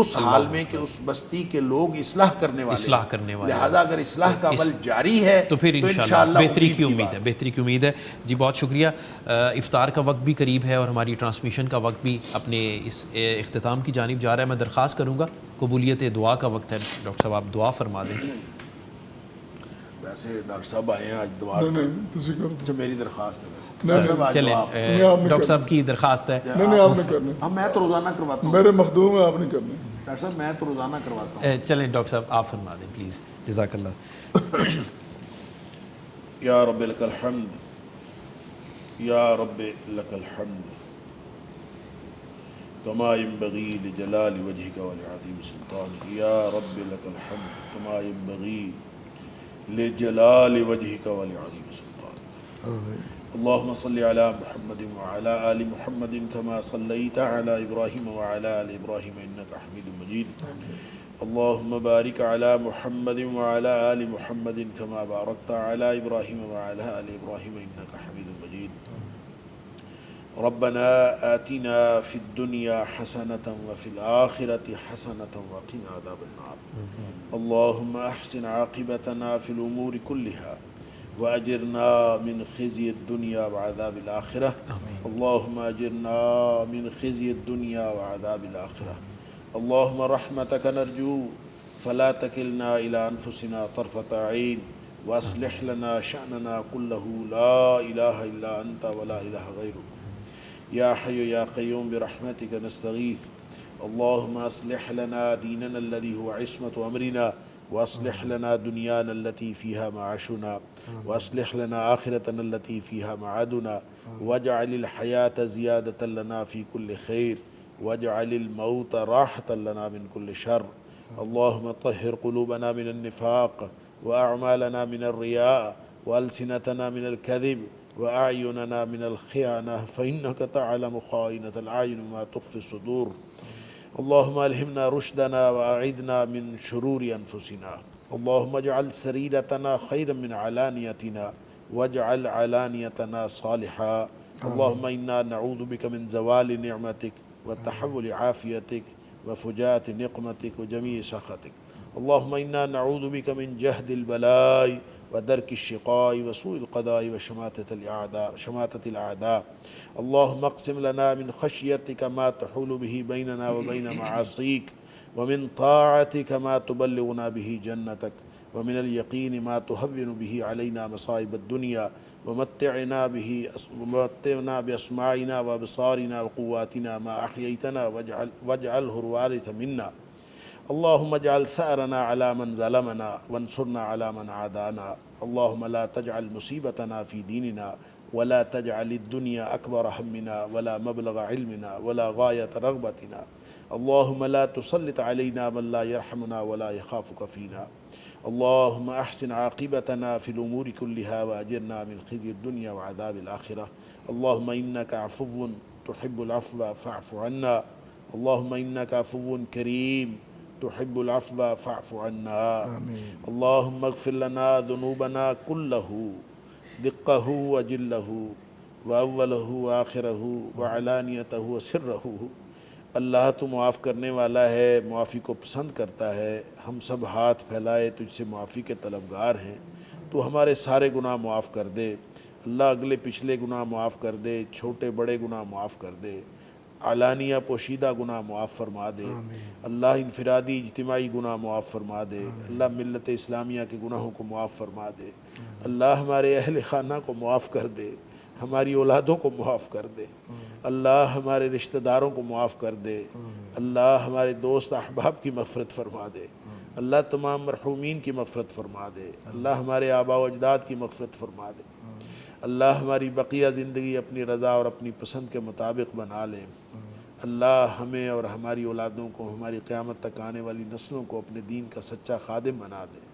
اس حال میں کہ اس بستی کے لوگ اصلاح کرنے والے. لہٰذا اگر اصلاح کا عمل جاری ہے تو پھر انشاءاللہ بہتری کی امید ہے, بہتری کی امید ہے. جی بہت شکریہ. افطار کا وقت بھی قریب ہے اور ہماری ٹرانسمیشن کا وقت بھی اپنے اس اختتام کی جانب جا رہا ہے. میں درخواست کروں گا, قبولیت دعا کا وقت ہے, ڈاکٹر صاحب آپ دعا فرما دیں. ویسے ڈاکٹر صاحب آئے ہیں آج دعا, اچھا میری درخواست ہے. چلیں ڈاکٹر صاحب کی درخواست ہے. نہیں آپ نے کرنا, میں تو روزانہ کرواتا ہوں, میرے مخدوم ہے, آپ نے کرنا. ڈاکٹر صاحب میں تو روزانہ کرواتا ہوں. چلیں ڈاکٹر صاحب آپ فرما دیں پلیز, جزاک اللہ. یا رب لک الحمد, یا رب لک الحمد کما ينبغي لجلال وجهك ولعظیم سلطانك. یا رب لک الحمد کما ينبغي لجلال وجهك ولعظیم سلطانك. اللهم صل على محمد وعلى آل محمد كما صليت على إبراهيم وعلى آل إبراهيم إنك حميد مجيد. اللهم بارك على محمد وعلى آل محمد كما باركت على إبراهيم وعلى آل إبراهيم إنك حميد مجيد. ربنا آتنا في الدنيا حسنة وفي الآخرة حسنة وقنا عذاب النار. اللهم أحسن عاقبتنا في الأمور كلها وأجرنا من خزي الدنيا وعذاب الآخرة. اللهم أجرنا من خزي الدنيا وعذاب الآخرة. اللهم رحمتك نرجو فلا تكلنا إلى أنفسنا طرفة عين وأصلح لنا شأننا كله لا إله إلا أنت ولا إله غيرك. يا حي يا قيوم برحمتك نستغيث. اللهم أصلح لنا ديننا الذي هو عصمة أمرنا وأصلح لنا دنيانا التي فيها معاشنا وأصلح لنا آخرتنا التي فيها معادنا واجعل الحياة زيادة لنا في كل خير واجعل الموت راحة لنا من كل شر. اللهم طهر قلوبنا من النفاق وأعمالنا من الرياء وألسنتنا من الكذب وأعيننا من الخيانة فإنك تعلم خائنة الأعين وما تخفي الصدور. اللهم ألهمنا رشدنا وأعذنا من شرور أنفسنا. اللهم اجعل سريرتنا خيرا من علانيتنا واجعل علانيتنا صالحا اللہم انا نعوذ بک من زوال نعمتک وتحول عافیتک وفجاءت نقمتک وجمیع سخطک اللہم انا نعوذ بک من جہد البلاء ودرک الشقاء وسوء القضاء وشماتة الأعداء اللہم اقسم لنا من خشیتک ما تحول به بیننا وبین معاصیک ومن طاعتك ما تبلغنا به جنتك ومن اليقين ما تهون به علينا مصائب الدنيا ومتعنا بأسماعنا وأبصارنا وقواتنا ما أحييتنا واجعله الوارث منا اللهم اجعل ثأرنا على من ظلمنا وانصرنا على من عادانا اللهم لا تجعل مصيبتنا في ديننا ولا تجعل الدنيا أكبر همنا ولا مبلغ علمنا ولا غاية رغبتنا اللهم لا تسلط علينا من لا يرحمنا ولا يخافك فينا اللهم احسن عاقبتنا في الأمور كلها وأجرنا من خزي الدنيا وعذاب الآخرة اللهم إنك عفو تحب العفو فاعف عنا اللهم إنك عفو كريم تحب العفو فاعف عنا اللهم اغفر لنا ذنوبنا كله دقه وجله وأوله وآخره وعلانيته وسره اللہ تو معاف کرنے والا ہے، معافی کو پسند کرتا ہے، ہم سب ہاتھ پھیلائے تجھ سے معافی کے طلبگار ہیں، تو ہمارے سارے گناہ معاف کر دے اللہ، اگلے پچھلے گناہ معاف کر دے، چھوٹے بڑے گناہ معاف کر دے، علانیہ پوشیدہ گناہ معاف فرما دے اللہ، انفرادی اجتماعی گناہ معاف فرما دے اللہ، ملت اسلامیہ کے گناہوں کو معاف فرما دے اللہ، ہمارے اہل خانہ کو معاف کر دے، ہماری اولادوں کو معاف کر دے اللہ، ہمارے رشتہ داروں کو معاف کر دے اللہ، ہمارے دوست احباب کی مغفرت فرما دے اللہ، تمام مرحومین کی مغفرت فرما دے اللہ، ہمارے آباء و اجداد کی مغفرت فرما دے اللہ، ہماری بقیہ زندگی اپنی رضا اور اپنی پسند کے مطابق بنا لے اللہ، ہمیں اور ہماری اولادوں کو، ہماری قیامت تک آنے والی نسلوں کو اپنے دین کا سچا خادم بنا دے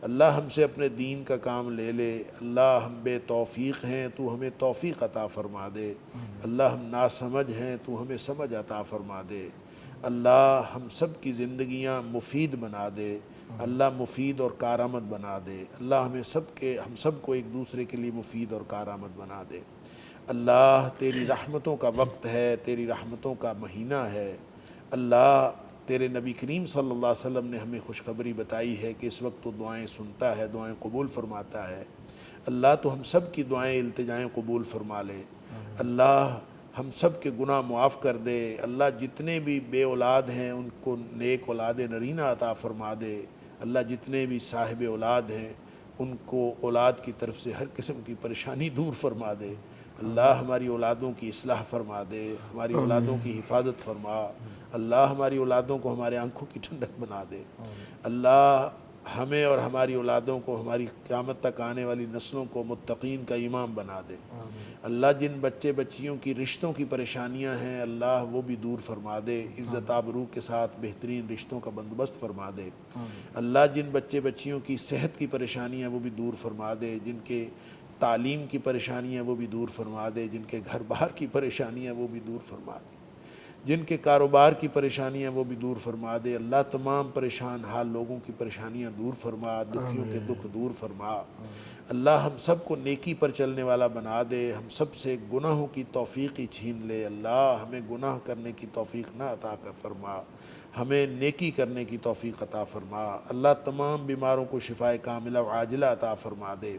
اللہ، ہم سے اپنے دین کا کام لے لے اللہ، ہم بے توفیق ہیں تو ہمیں توفیق عطا فرما دے اللہ، ہم ناسمجھ ہیں تو ہمیں سمجھ عطا فرما دے اللہ، ہم سب کی زندگیاں مفید بنا دے اللہ، مفید اور کارآمد بنا دے اللہ، ہم سب کو ایک دوسرے کے لیے مفید اور کارآمد بنا دے اللہ، تیری رحمتوں کا وقت ہے، تیری رحمتوں کا مہینہ ہے اللہ، تیرے نبی کریم صلی اللہ علیہ وسلم نے ہمیں خوشخبری بتائی ہے کہ اس وقت تو دعائیں سنتا ہے، دعائیں قبول فرماتا ہے اللہ، تو ہم سب کی دعائیں التجائیں قبول فرما لے اللہ، ہم سب کے گناہ معاف کر دے اللہ، جتنے بھی بے اولاد ہیں ان کو نیک اولاد نرینہ عطا فرما دے اللہ، جتنے بھی صاحب اولاد ہیں ان کو اولاد کی طرف سے ہر قسم کی پریشانی دور فرما دے اللہ، ہماری اولادوں کی اصلاح فرما دے، ہماری اولادوں کی حفاظت فرما اللہ، ہماری اولادوں کو ہمارے آنکھوں کی ٹھنڈک بنا دے اللہ، ہمیں اور ہماری اولادوں کو، ہماری قیامت تک آنے والی نسلوں کو متقین کا امام بنا دے اللہ، جن بچے بچیوں کی رشتوں کی پریشانیاں ہیں اللہ، وہ بھی دور فرما دے، عزت آبرو کے ساتھ بہترین رشتوں کا بندوبست فرما دے اللہ، جن بچے بچیوں کی صحت کی پریشانیاں وہ بھی دور فرما دے، جن کے تعلیم کی پریشانیاں وہ بھی دور فرما دے، جن کے گھر باہر کی پریشانیاں وہ بھی دور فرما دے، جن کے کاروبار کی پریشانیاں وہ بھی دور فرما دے اللہ، تمام پریشان حال لوگوں کی پریشانیاں دور فرما، دکھیوں کے دکھ دور فرما اللہ، ہم سب کو نیکی پر چلنے والا بنا دے، ہم سب سے گناہوں کی توفیق ہی چھین لے اللہ، ہمیں گناہ کرنے کی توفیق نہ عطا کر فرما، ہمیں نیکی کرنے کی توفیق عطا فرما اللہ، تمام بیماروں کو شفائے کاملہ و عاجلہ عطا فرما دے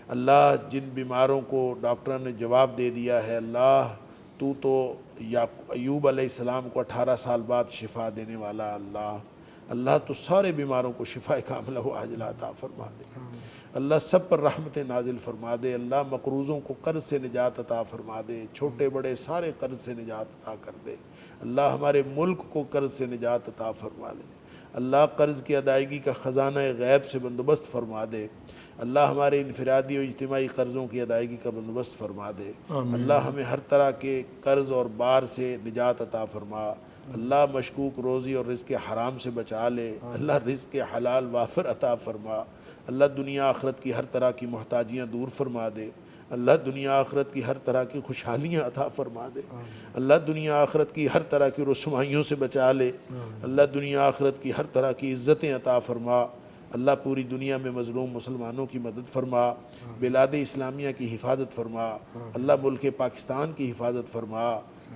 اللہ، جن بیماروں کو ڈاکٹروں نے جواب دے دیا ہے اللہ، تو ایوب علیہ السلام کو 18 سال بعد شفا دینے والا اللہ، تو سارے بیماروں کو شفا کاملہ و عاجلہ عطا فرما دے اللہ، سب پر رحمت نازل فرما دے اللہ، مقروضوں کو قرض سے نجات عطا فرما دے، چھوٹے بڑے سارے قرض سے نجات عطا کر دے اللہ، ہمارے ملک کو قرض سے نجات عطا فرما دے اللہ، قرض کی ادائیگی کا خزانہ غیب سے بندوبست فرما دے اللہ، ہمارے انفرادی و اجتماعی قرضوں کی ادائیگی کا بندوبست فرما دے اللہ، ہمیں ہر طرح کے قرض اور بار سے نجات عطا فرما اللہ، مشکوک روزی اور رزق حرام سے بچا لے اللہ، رزق حلال وافر عطا فرما اللہ، دنیا آخرت کی ہر طرح کی محتاجیاں دور فرما دے اللہ، دنیا آخرت کی ہر طرح کی خوشحالیاں عطا فرما دے اللہ، دنیا آخرت کی ہر طرح کی رسوائیوں سے بچا لے اللہ، دنیا آخرت کی ہر طرح کی عزتیں عطا فرما اللہ پوری دنیا میں مظلوم مسلمانوں کی مدد فرما، بلاد اسلامیہ کی حفاظت فرما، اللہ ملک پاکستان کی حفاظت فرما،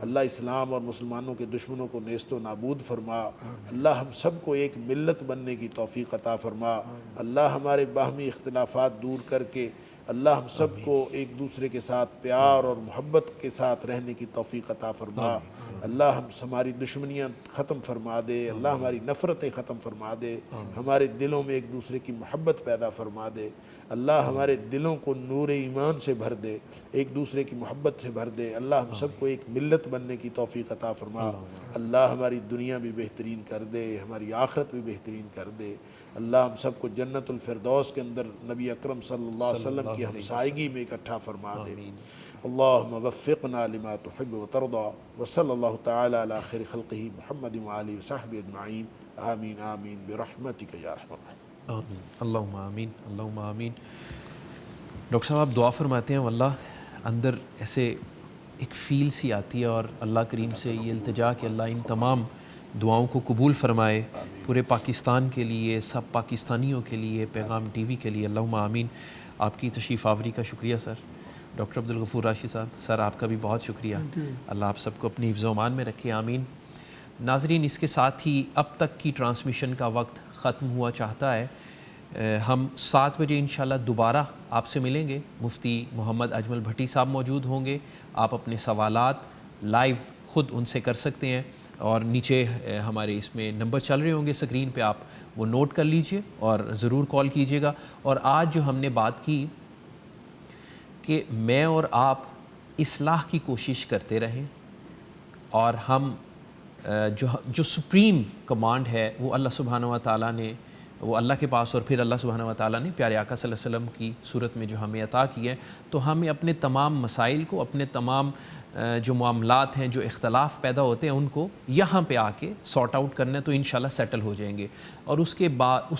اللہ اسلام اور مسلمانوں کے دشمنوں کو نیست و نابود فرما، اللہ ہم سب کو ایک ملت بننے کی توفیق عطا فرما، اللہ ہمارے باہمی اختلافات دور کر کے اللہ ہم سب کو ایک دوسرے کے ساتھ پیار اور محبت کے ساتھ رہنے کی توفیق عطا فرما، اللہ ہماری دشمنیاں ختم فرما دے، اللہ ہماری نفرتیں ختم فرما دے، ہمارے دلوں میں ایک دوسرے کی محبت پیدا فرما دے، اللہ ہمارے دلوں کو نور ایمان سے بھر دے، ایک دوسرے کی محبت سے بھر دے، اللہ ہم سب کو ایک ملت بننے کی توفیق عطا فرما، اللہ ہماری دنیا بھی بہترین کر دے، ہماری آخرت بھی بہترین کر دے، اللہ ہم سب کو جنت الفردوس کے اندر نبی اکرم صلی اللہ علیہ وسلم کی ہمسائیگی میں اکٹھا فرما دے۔ اللہم وفقنا لما تحب وترضى وصلی اللہ تعالی علی خیر خلقہ محمد وآلہ وصحبہ اجمعین، آمین آمین برحمتک یا ارحم الراحمین۔ آمین، اللہم آمین، اللہم آمین۔ ڈاکٹر صاحب آپ دعا فرماتے ہیں، واللہ اندر ایسے ایک فیل سی آتی ہے، اور اللہ کریم سے یہ التجا کہ اللہ ان تمام دعاؤں کو قبول فرمائے، پورے پاکستان کے لیے، سب پاکستانیوں کے لیے، پیغام ٹی وی کے لیے، اللہم آمین۔ آپ کی تشریف آوری کا شکریہ سر۔ ڈاکٹر عبدالغفور راشد صاحب، سر آپ کا بھی بہت شکریہ، اللہ آپ سب کو اپنی حفظ و امان میں رکھے، آمین۔ ناظرین، اس کے ساتھ ہی اب تک کی ٹرانسمیشن کا وقت ختم ہوا چاہتا ہے۔ ہم 7 بجے انشاءاللہ دوبارہ آپ سے ملیں گے، مفتی محمد اجمل بھٹی صاحب موجود ہوں گے، آپ اپنے سوالات لائیو خود ان سے کر سکتے ہیں، اور نیچے ہمارے اس میں نمبر چل رہے ہوں گے اسکرین پہ، آپ وہ نوٹ کر لیجئے اور ضرور کال کیجئے گا۔ اور آج جو ہم نے بات کی کہ میں اور آپ اصلاح کی کوشش کرتے رہیں، اور ہم جو سپریم کمانڈ ہے وہ اللہ سبحانہ و تعالیٰ نے، وہ اللہ کے پاس، اور پھر اللہ سبحانہ و تعالیٰ نے پیارے آقا صلی اللہ علیہ وسلم کی صورت میں جو ہمیں عطا کی ہے، تو ہمیں اپنے تمام مسائل کو، اپنے تمام جو معاملات ہیں، جو اختلاف پیدا ہوتے ہیں، ان کو یہاں پہ آ کے سارٹ آؤٹ کرنا ہے، تو انشاءاللہ سیٹل ہو جائیں گے۔ اور اس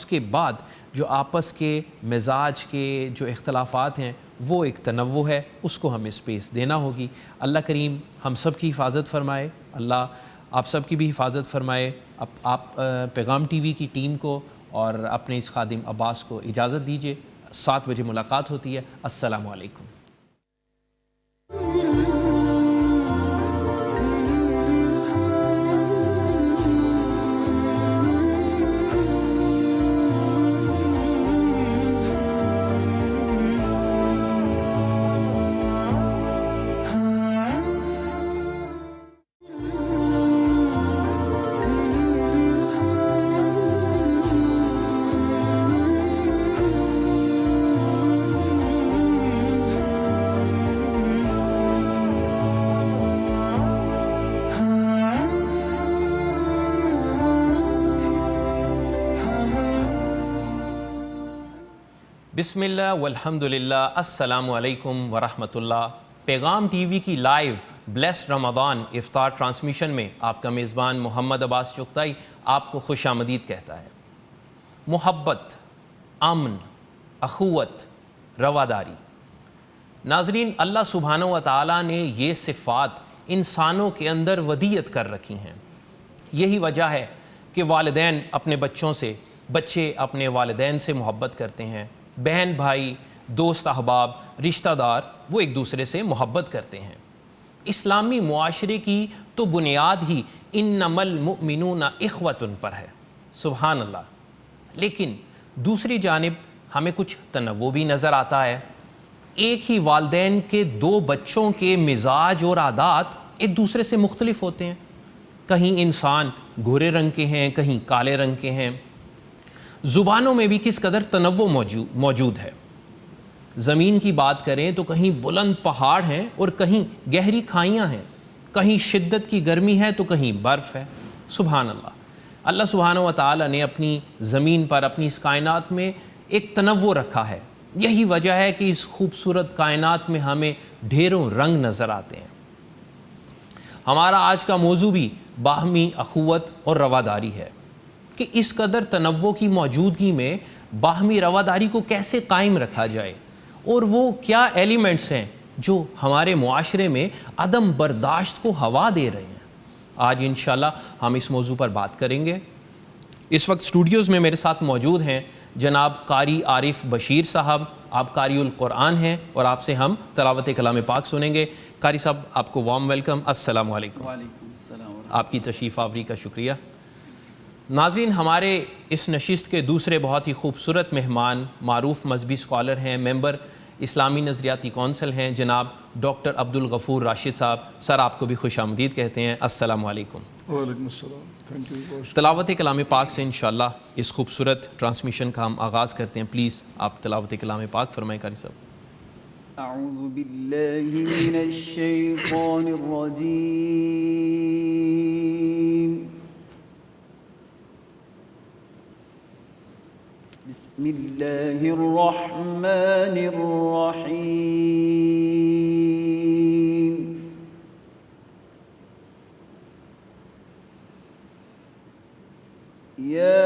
کے بعد جو آپس کے مزاج کے جو اختلافات ہیں، وہ ایک تنوع ہے، اس کو ہمیں اسپیس دینا ہوگی۔ اللہ کریم ہم سب کی حفاظت فرمائے، اللہ آپ سب کی بھی حفاظت فرمائے۔ آپ پیغام ٹی وی کی ٹیم کو اور اپنے اس خادم عباس کو اجازت دیجیے، 7 بجے ملاقات ہوتی ہے۔ السلام علیکم۔ بسم اللہ والحمد للہ، السلام علیکم ورحمۃ اللہ۔ پیغام ٹی وی کی لائیو بلیس رمضان افطار ٹرانسمیشن میں آپ کا میزبان محمد عباس چغتائی آپ کو خوش آمدید کہتا ہے۔ محبت، امن، اخوت، رواداری۔ ناظرین، اللہ سبحانہ و تعالیٰ نے یہ صفات انسانوں کے اندر ودیعت کر رکھی ہیں۔ یہی وجہ ہے کہ والدین اپنے بچوں سے، بچے اپنے والدین سے محبت کرتے ہیں، بہن بھائی، دوست احباب، رشتہ دار، وہ ایک دوسرے سے محبت کرتے ہیں۔ اسلامی معاشرے کی تو بنیاد ہی انما المؤمنون اخوۃ پر ہے، سبحان اللہ۔ لیکن دوسری جانب ہمیں کچھ تنوع بھی نظر آتا ہے۔ ایک ہی والدین کے 2 بچوں کے مزاج اور عادات ایک دوسرے سے مختلف ہوتے ہیں۔ کہیں انسان گھورے رنگ کے ہیں، کہیں کالے رنگ کے ہیں۔ زبانوں میں بھی کس قدر تنوع موجود ہے۔ زمین کی بات کریں تو کہیں بلند پہاڑ ہیں اور کہیں گہری کھائیاں ہیں، کہیں شدت کی گرمی ہے تو کہیں برف ہے، سبحان اللہ۔ اللہ سبحانہ و تعالیٰ نے اپنی زمین پر، اپنی اس کائنات میں ایک تنوع رکھا ہے۔ یہی وجہ ہے کہ اس خوبصورت کائنات میں ہمیں ڈھیروں رنگ نظر آتے ہیں۔ ہمارا آج کا موضوع بھی باہمی اخوت اور رواداری ہے کہ اس قدر تنوع کی موجودگی میں باہمی رواداری کو کیسے قائم رکھا جائے، اور وہ کیا ایلیمنٹس ہیں جو ہمارے معاشرے میں عدم برداشت کو ہوا دے رہے ہیں۔ آج انشاءاللہ ہم اس موضوع پر بات کریں گے۔ اس وقت اسٹوڈیوز میں میرے ساتھ موجود ہیں جناب قاری عارف بشیر صاحب، آپ قاری القرآن ہیں اور آپ سے ہم تلاوت کلام پاک سنیں گے۔ قاری صاحب آپ کو وارم ویلکم، السلام علیکم۔ وعلیکم السلام۔ آپ کی تشریف آوری کا شکریہ۔ ناظرین، ہمارے اس نشست کے دوسرے بہت ہی خوبصورت مہمان معروف مذہبی اسکالر ہیں، ممبر اسلامی نظریاتی کونسل ہیں، جناب ڈاکٹر عبدالغفور راشد صاحب۔ سر آپ کو بھی خوش آمدید کہتے ہیں، السلام علیکم۔ وعلیکم السلام، تھینک یو۔ تلاوت کلام پاک سے انشاءاللہ اس خوبصورت ٹرانسمیشن کا ہم آغاز کرتے ہیں۔ پلیز آپ تلاوت کلام پاک فرمائیں قاری صاحب۔ اعوذ باللہ من الشیطان الرجیم، بسم اللہ الرحمن الرحیم۔ یا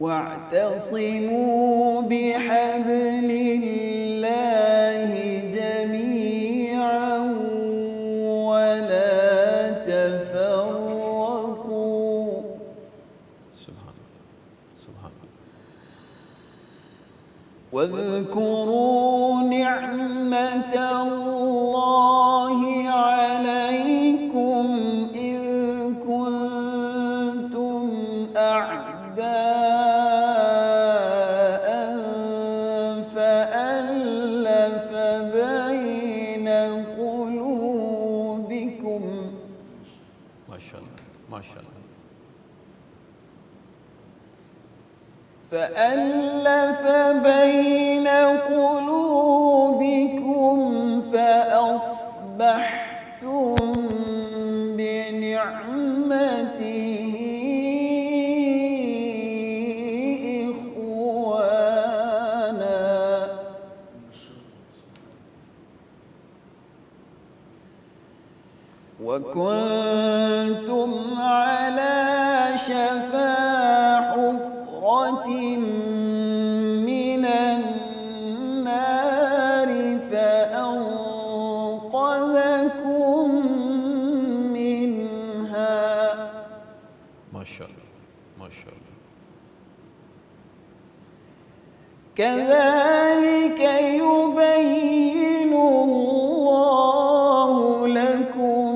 واعتصموا بحبل اللہ جميعا ولا تفرقوا۔ سبحان اللہ، سبحان اللہ۔ واذكروا نعمة الله عليكم إذ كنتم أعداء فألف بين قلوبكم ماشاء اللہ، ماشاء اللہ۔ فألف بين قلوبكم فأصبحتم بنعمته إخوانا وكنتم على شفا حفرة من النار فأنقذكم منها۔ ماشاء اللہ، ماشاء اللہ۔ كذلك يبين الله لكم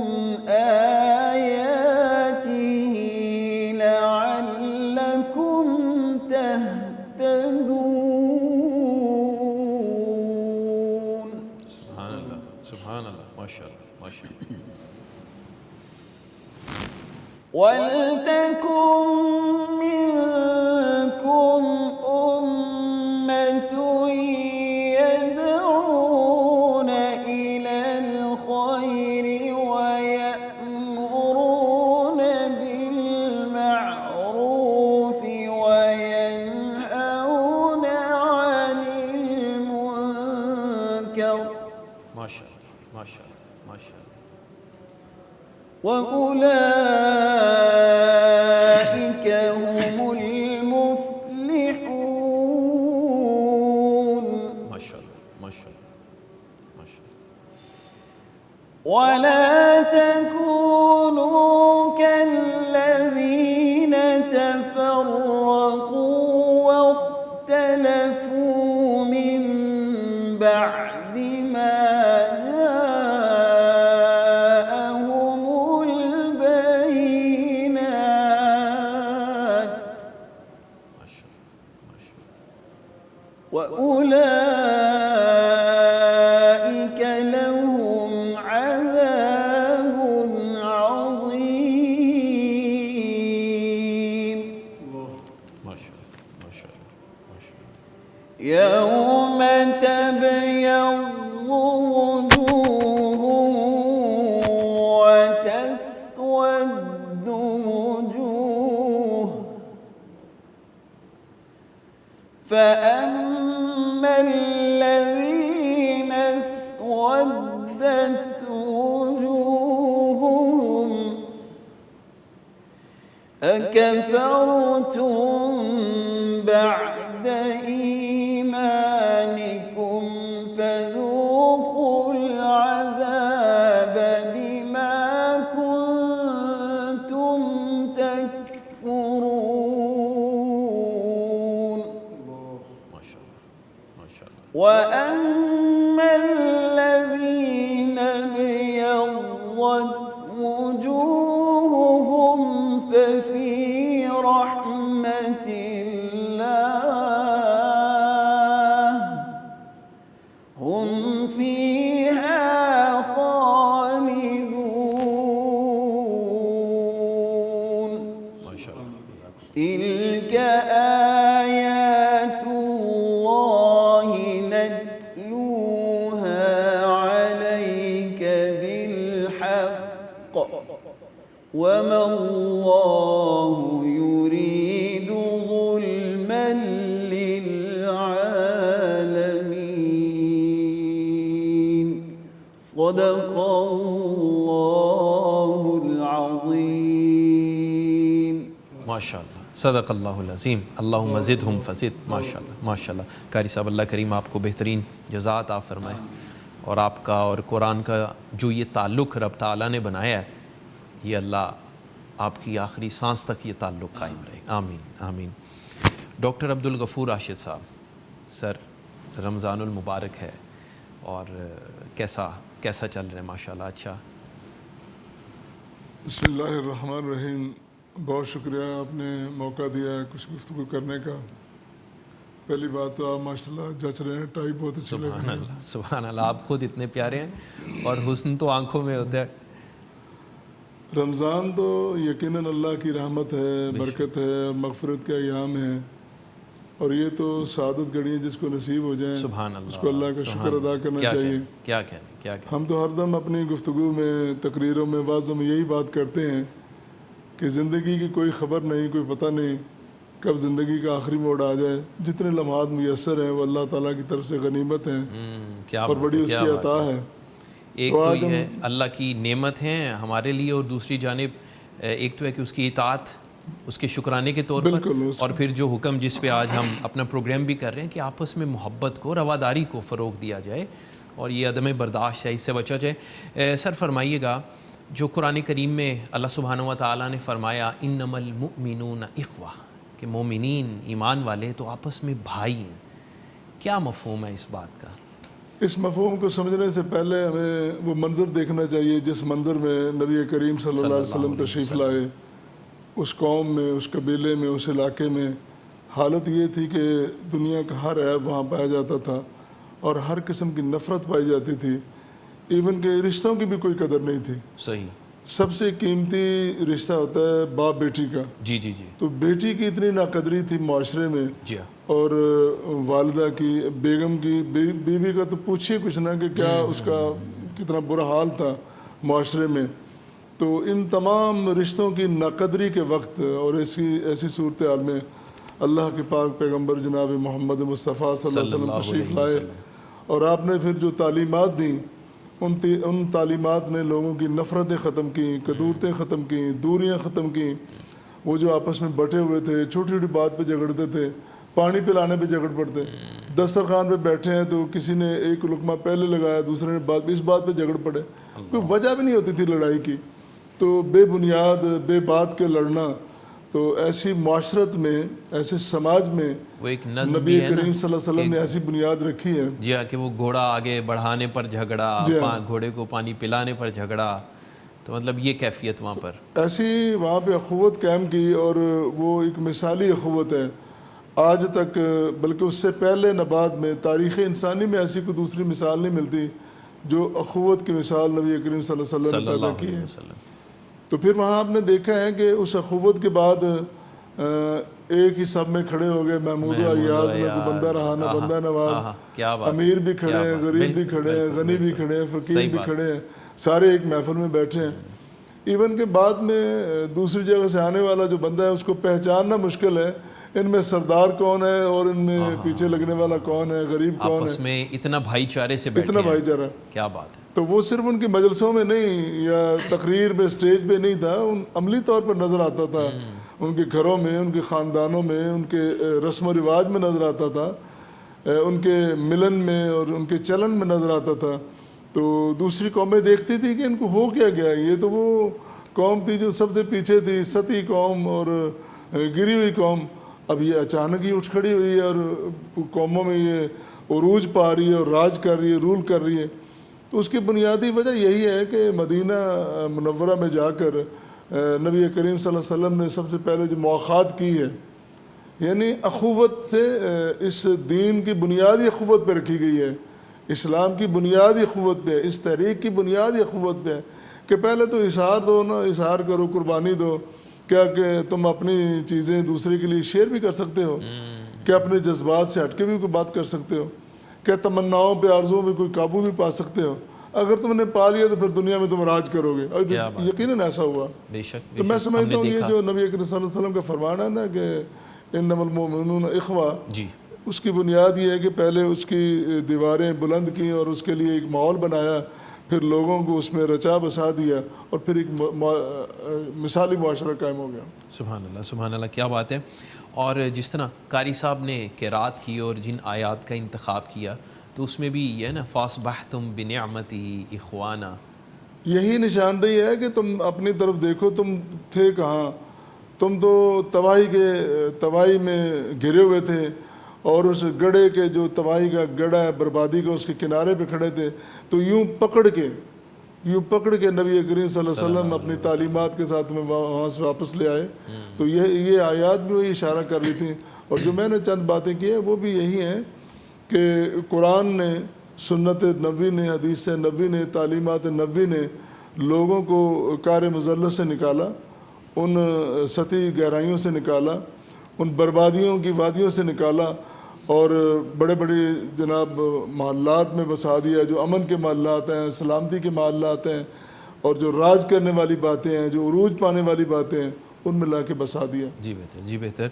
آياته لعلكم تهتدون۔ سبحان اللہ، سبحان اللہ، ماشاء اللہ، ماشاء اللہ۔ وَلْتَكُن مِّنكُمْ أُمَّةٌ يَدْعُونَ إِلَى الْخَيْرِ وَيَأْمُرُونَ بِالْمَعْرُوفِ وَيَنْهَوْنَ عَنِ الْمُنكَرِ ماشاء اللہ، ماشاء اللہ، ماشاء اللہ۔ وَأُولَئِكَ هُمُ الْمُفْلِحُونَ۔ ماشاء اللہ، ماشاء اللہ، ماشاء اللہ۔ وَلَا تَكُونُوا كَالَّذِينَ تَفَرَّقُوا وَاخْتَلَفُوا مِن بَعْدِ مَا جَاءَهُمُ الْبَيِّنَاتُ ماشاء اللہ، ماشاء اللہ۔ وَأُولَئِكَ لَهُمْ عَذَابٌ عَظِيمٌ۔ ماشاء اللہ، ماشاء اللہ، ماشاء اللہ۔ يَوْمَ تَبْيَضُّ وُجُوهٌ وَتَسْوَدُّ وُجُوهٌ وجوههم أكفرتم بعد إيمانكم فذوقوا العذاب بما كنتم تكفرون. ما شاء الله ما شاء الله. وأما الذين ابيضت وجوههم ففي رحمة الله هم فيها خالدون. ما شاء الله. تلك آيات الله نتلوها عليك بالحق وما الله يريد ظلما للعالمين. صدق الله العظيم. ماشاء اللہ صدق اللہ العظیم. اللہم زدہم فزد. ماشاء اللہ ماشاء اللہ. قاری صاحب اللہ کریم آپ کو بہترین جزا عطا فرمائے، اور آپ کا اور قرآن کا جو یہ تعلق رب تعالیٰ نے بنایا ہے، یہ اللہ آپ کی آخری سانس تک یہ تعلق قائم رہے. آمین آمین. ڈاکٹر عبدالغفور راشد صاحب، سر رمضان المبارک ہے اور کیسا چل رہا ہے؟ ماشاءاللہ. اچھا. بسم اللہ الرحمن الرحیم. بہت شکریہ آپ نے موقع دیا ہے کچھ گفتگو کرنے کا. پہلی بات تو آپ ماشاءاللہ جچ رہے ہیں، ٹائی بہت اچھی لگ سبحان رہی ہے. اللہ سبحان اللہ. آپ خود اتنے پیارے ہیں اور حسن تو آنکھوں میں ہوتا ہے. رمضان تو یقیناً اللہ کی رحمت ہے، برکت ہے، مغفرت کا ایام ہے، اور یہ تو سعادت گھڑی جس کو نصیب ہو جائیں سبحان اللہ. اس کو اللہ کا شکر ادا کرنا چاہیے. کیا کہنے. ہم تو ہر دم اپنی گفتگو میں، تقریروں میں، واعظوں میں یہی بات کرتے ہیں کہ زندگی کی کوئی خبر نہیں، کوئی پتہ نہیں کب زندگی کا آخری موڑ آ جائے. جتنے لمحات میسر ہیں وہ اللہ تعالیٰ کی طرف سے غنیمت ہیں اور بڑی اس کی عطا ہے. ایک تو یہ ہے اللہ کی نعمت ہیں ہمارے لیے، اور دوسری جانب ایک تو ہے کہ اس کی اطاعت، اس کے شکرانے کے طور پر، اور پھر جو حکم جس پہ آج ہم اپنا پروگرام بھی کر رہے ہیں کہ آپس میں محبت کو، رواداری کو فروغ دیا جائے اور یہ عدم برداشت ہے، اس سے بچا جائے. سر فرمائیے گا، جو قرآن کریم میں اللہ سبحانہ و تعالیٰ نے فرمایا انما المؤمنون اخوہ، کہ مومنین ایمان والے تو آپس میں بھائی ہیں، کیا مفہوم ہے اس بات کا؟ اس مفہوم کو سمجھنے سے پہلے ہمیں وہ منظر دیکھنا چاہیے جس منظر میں نبی کریم صلی اللہ علیہ وسلم تشریف لائے. اس قوم میں، اس قبیلے میں، اس علاقے میں حالت یہ تھی کہ دنیا کا ہر عیب وہاں پایا جاتا تھا اور ہر قسم کی نفرت پائی جاتی تھی. ایون کہ رشتوں کی بھی کوئی قدر نہیں تھی. صحیح. سب سے قیمتی رشتہ ہوتا ہے باپ بیٹی کا. جی. تو بیٹی کی اتنی ناقدری تھی معاشرے میں، جی. اور والدہ کی، بیگم کی، بیوی کا تو پوچھیے کچھ نہ کہ کیا اس کا کتنا برا حال تھا معاشرے میں. تو ان تمام رشتوں کی ناقدری کے وقت اور ایسی صورتحال میں اللہ کے پاک پیغمبر جناب محمد مصطفیٰ صلی اللہ علیہ وسلم تشریف لائے، اور آپ نے پھر جو تعلیمات دیں ان تعلیمات نے لوگوں کی نفرتیں ختم کیں، کدورتیں ختم کیں، دوریاں ختم کیں. وہ جو آپس میں بٹے ہوئے تھے، چھوٹی چھوٹی بات پہ جھگڑتے تھے، پانی پلانے پہ جھگڑ پڑتے. دسترخوان پہ بیٹھے ہیں تو کسی نے ایک لقمہ پہلے لگایا، دوسرے نے اس بات پہ جھگڑ پڑے. کوئی وجہ بھی نہیں ہوتی تھی لڑائی کی. تو بے بنیاد، بے بات کے لڑنا، تو ایسی معاشرت میں، ایسے سماج میں وہ ایک نظم نبی کریم صلی اللہ علیہ وسلم نے ایسی بنیاد رکھی ہے. جی ہاں، کہ وہ گھوڑا آگے بڑھانے پر جھگڑا، گھوڑے کو پانی پلانے پر جھگڑا، تو مطلب یہ کیفیت وہاں پر ایسی وہاں پہ اخوت قائم کی، اور وہ ایک مثالی اخوت ہے آج تک. بلکہ اس سے پہلے نہ بعد میں تاریخ انسانی میں ایسی کوئی دوسری مثال نہیں ملتی جو اخوت کی مثال نبی کریم صلی اللہ علیہ وسلم نے پیدا کی ہے. تو پھر وہاں آپ نے دیکھا ہے کہ اس اخوت کے بعد ایک ہی سب میں کھڑے ہو گئے، محمود و ایاز نہ کوئی بندہ رہا نہ بندہ نواز. امیر بھی کھڑے ہیں، غریب بھی کھڑے ہیں، غنی بھی کھڑے ہیں، فقیر بھی کھڑے ہیں، سارے ایک محفل میں بیٹھے ہیں. ایون کہ بعد میں دوسری جگہ سے آنے والا جو بندہ ہے اس کو پہچاننا مشکل ہے ان میں سردار کون ہے اور ان میں پیچھے لگنے والا کون ہے، غریب کون آپس ہے، میں اتنا بھائی چارے سے بیٹھے اتنا ہیں، بھائی چارہ۔ کیا بات ہے۔ تو وہ صرف ان کی مجلسوں میں نہیں یا تقریر پہ اسٹیج پہ نہیں تھا، ان عملی طور پر نظر آتا تھا، ان کے گھروں میں، ان کے خاندانوں میں، ان کے رسم و رواج میں نظر آتا تھا، ان کے ملن میں اور ان کے چلن میں نظر آتا تھا۔ تو دوسری قومیں دیکھتی تھی کہ ان کو ہو کیا گیا، یہ تو وہ قوم تھی جو سب سے پیچھے تھی، ستی قوم اور گری ہوئی قوم، اب یہ اچانک ہی اٹھ کھڑی ہوئی ہے اور قوموں میں یہ عروج پا رہی ہے اور راج کر رہی ہے، رول کر رہی ہے۔ تو اس کی بنیادی وجہ یہی ہے کہ مدینہ منورہ میں جا کر نبی کریم صلی اللہ علیہ وسلم نے سب سے پہلے جو مواخات کی ہے، یعنی اخوت سے، اس دین کی بنیاد ہی اخوت پہ رکھی گئی ہے، اسلام کی بنیاد ہی اخوت پہ ہے، اس تحریک کی بنیاد ہی اخوت پہ ہے کہ پہلے تو اظہار دو نا، اظہار کرو، قربانی دو۔ کیا کہ تم اپنی چیزیں دوسرے کے لیے شیئر بھی کر سکتے ہو، کہ اپنے جذبات سے ہٹ کے بھی کوئی بات کر سکتے ہو، کہ تمناؤں پہ، آرزوؤں پہ کوئی قابو بھی پا سکتے ہو۔ اگر تم نے پا لیا تو پھر دنیا میں تم راج کرو گے، اور یقیناً ایسا ہوا۔ بے شک، تو میں سمجھتا ہوں یہ جو نبی اکرم صلی اللہ علیہ وسلم کا فرمان ہے نا کہ انما المؤمنون اخوہ، جی، اس کی بنیاد یہ ہے کہ پہلے اس کی دیواریں بلند کیں اور اس کے لیے ایک ماحول بنایا، پھر لوگوں کو اس میں رچا بسا دیا، اور پھر ایک مثالی معاشرہ قائم ہو گیا۔ سبحان اللہ، سبحان اللہ، کیا بات ہے۔ اور جس طرح قاری صاحب نے قرات کی اور جن آیات کا انتخاب کیا، تو اس میں بھی یہ ہے نا فَأَصْبَحْتُمْ بِنِعْمَتِهِ إِخْوَانًا، یہی نشاندہی ہے کہ تم اپنی طرف دیکھو، تم تھے کہاں، تم تو تباہی میں گھرے ہوئے تھے، اور اس گڑھے کے جو تباہی کا گڑھا ہے، بربادی کا، اس کے کنارے پہ کھڑے تھے، تو یوں پکڑ کے نبی کریم صلی اللہ علیہ وسلم اپنی تعلیمات کے ساتھ میں وہاں سے واپس لے آئے۔ تو یہ آیات بھی وہی اشارہ کر رہی تھیں، اور جو میں نے چند باتیں کی ہیں وہ بھی یہی ہیں کہ قرآن نے، سنت نبوی نے، حدیث نبوی نے، تعلیمات نبوی نے لوگوں کو کار مذلت سے نکالا، ان سطحی گہرائیوں سے نکالا، ان بربادیوں کی وادیوں سے نکالا، اور بڑے بڑے جناب محلات میں بسا دیا، جو امن کے محلات ہیں، سلامتی کے محلات ہیں، اور جو راج کرنے والی باتیں ہیں، جو عروج پانے والی باتیں ہیں، ان میں لا کے بسا دیا۔ جی بہتر، جی بہتر۔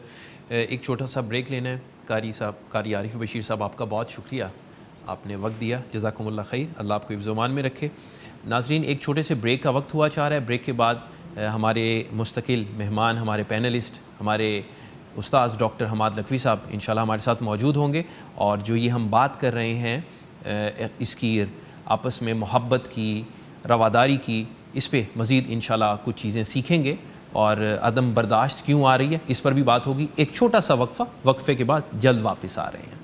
ایک چھوٹا سا بریک لینا ہے۔ قاری صاحب، قاری عارف بشیر صاحب، آپ کا بہت شکریہ، آپ نے وقت دیا، جزاکم اللہ خیر، اللہ آپ کو حفظ و امان میں رکھے۔ ناظرین، ایک چھوٹے سے بریک کا وقت ہوا چاہ رہا ہے۔ بریک کے بعد ہمارے مستقل مہمان، ہمارے پینلسٹ، ہمارے استاذ ڈاکٹر حماد لکھوی صاحب انشاءاللہ ہمارے ساتھ موجود ہوں گے، اور جو یہ ہم بات کر رہے ہیں اس کی آپس میں محبت کی، رواداری کی، اس پہ مزید انشاءاللہ کچھ چیزیں سیکھیں گے، اور عدم برداشت کیوں آ رہی ہے اس پر بھی بات ہوگی۔ ایک چھوٹا سا وقفے کے بعد جلد واپس آ رہے ہیں۔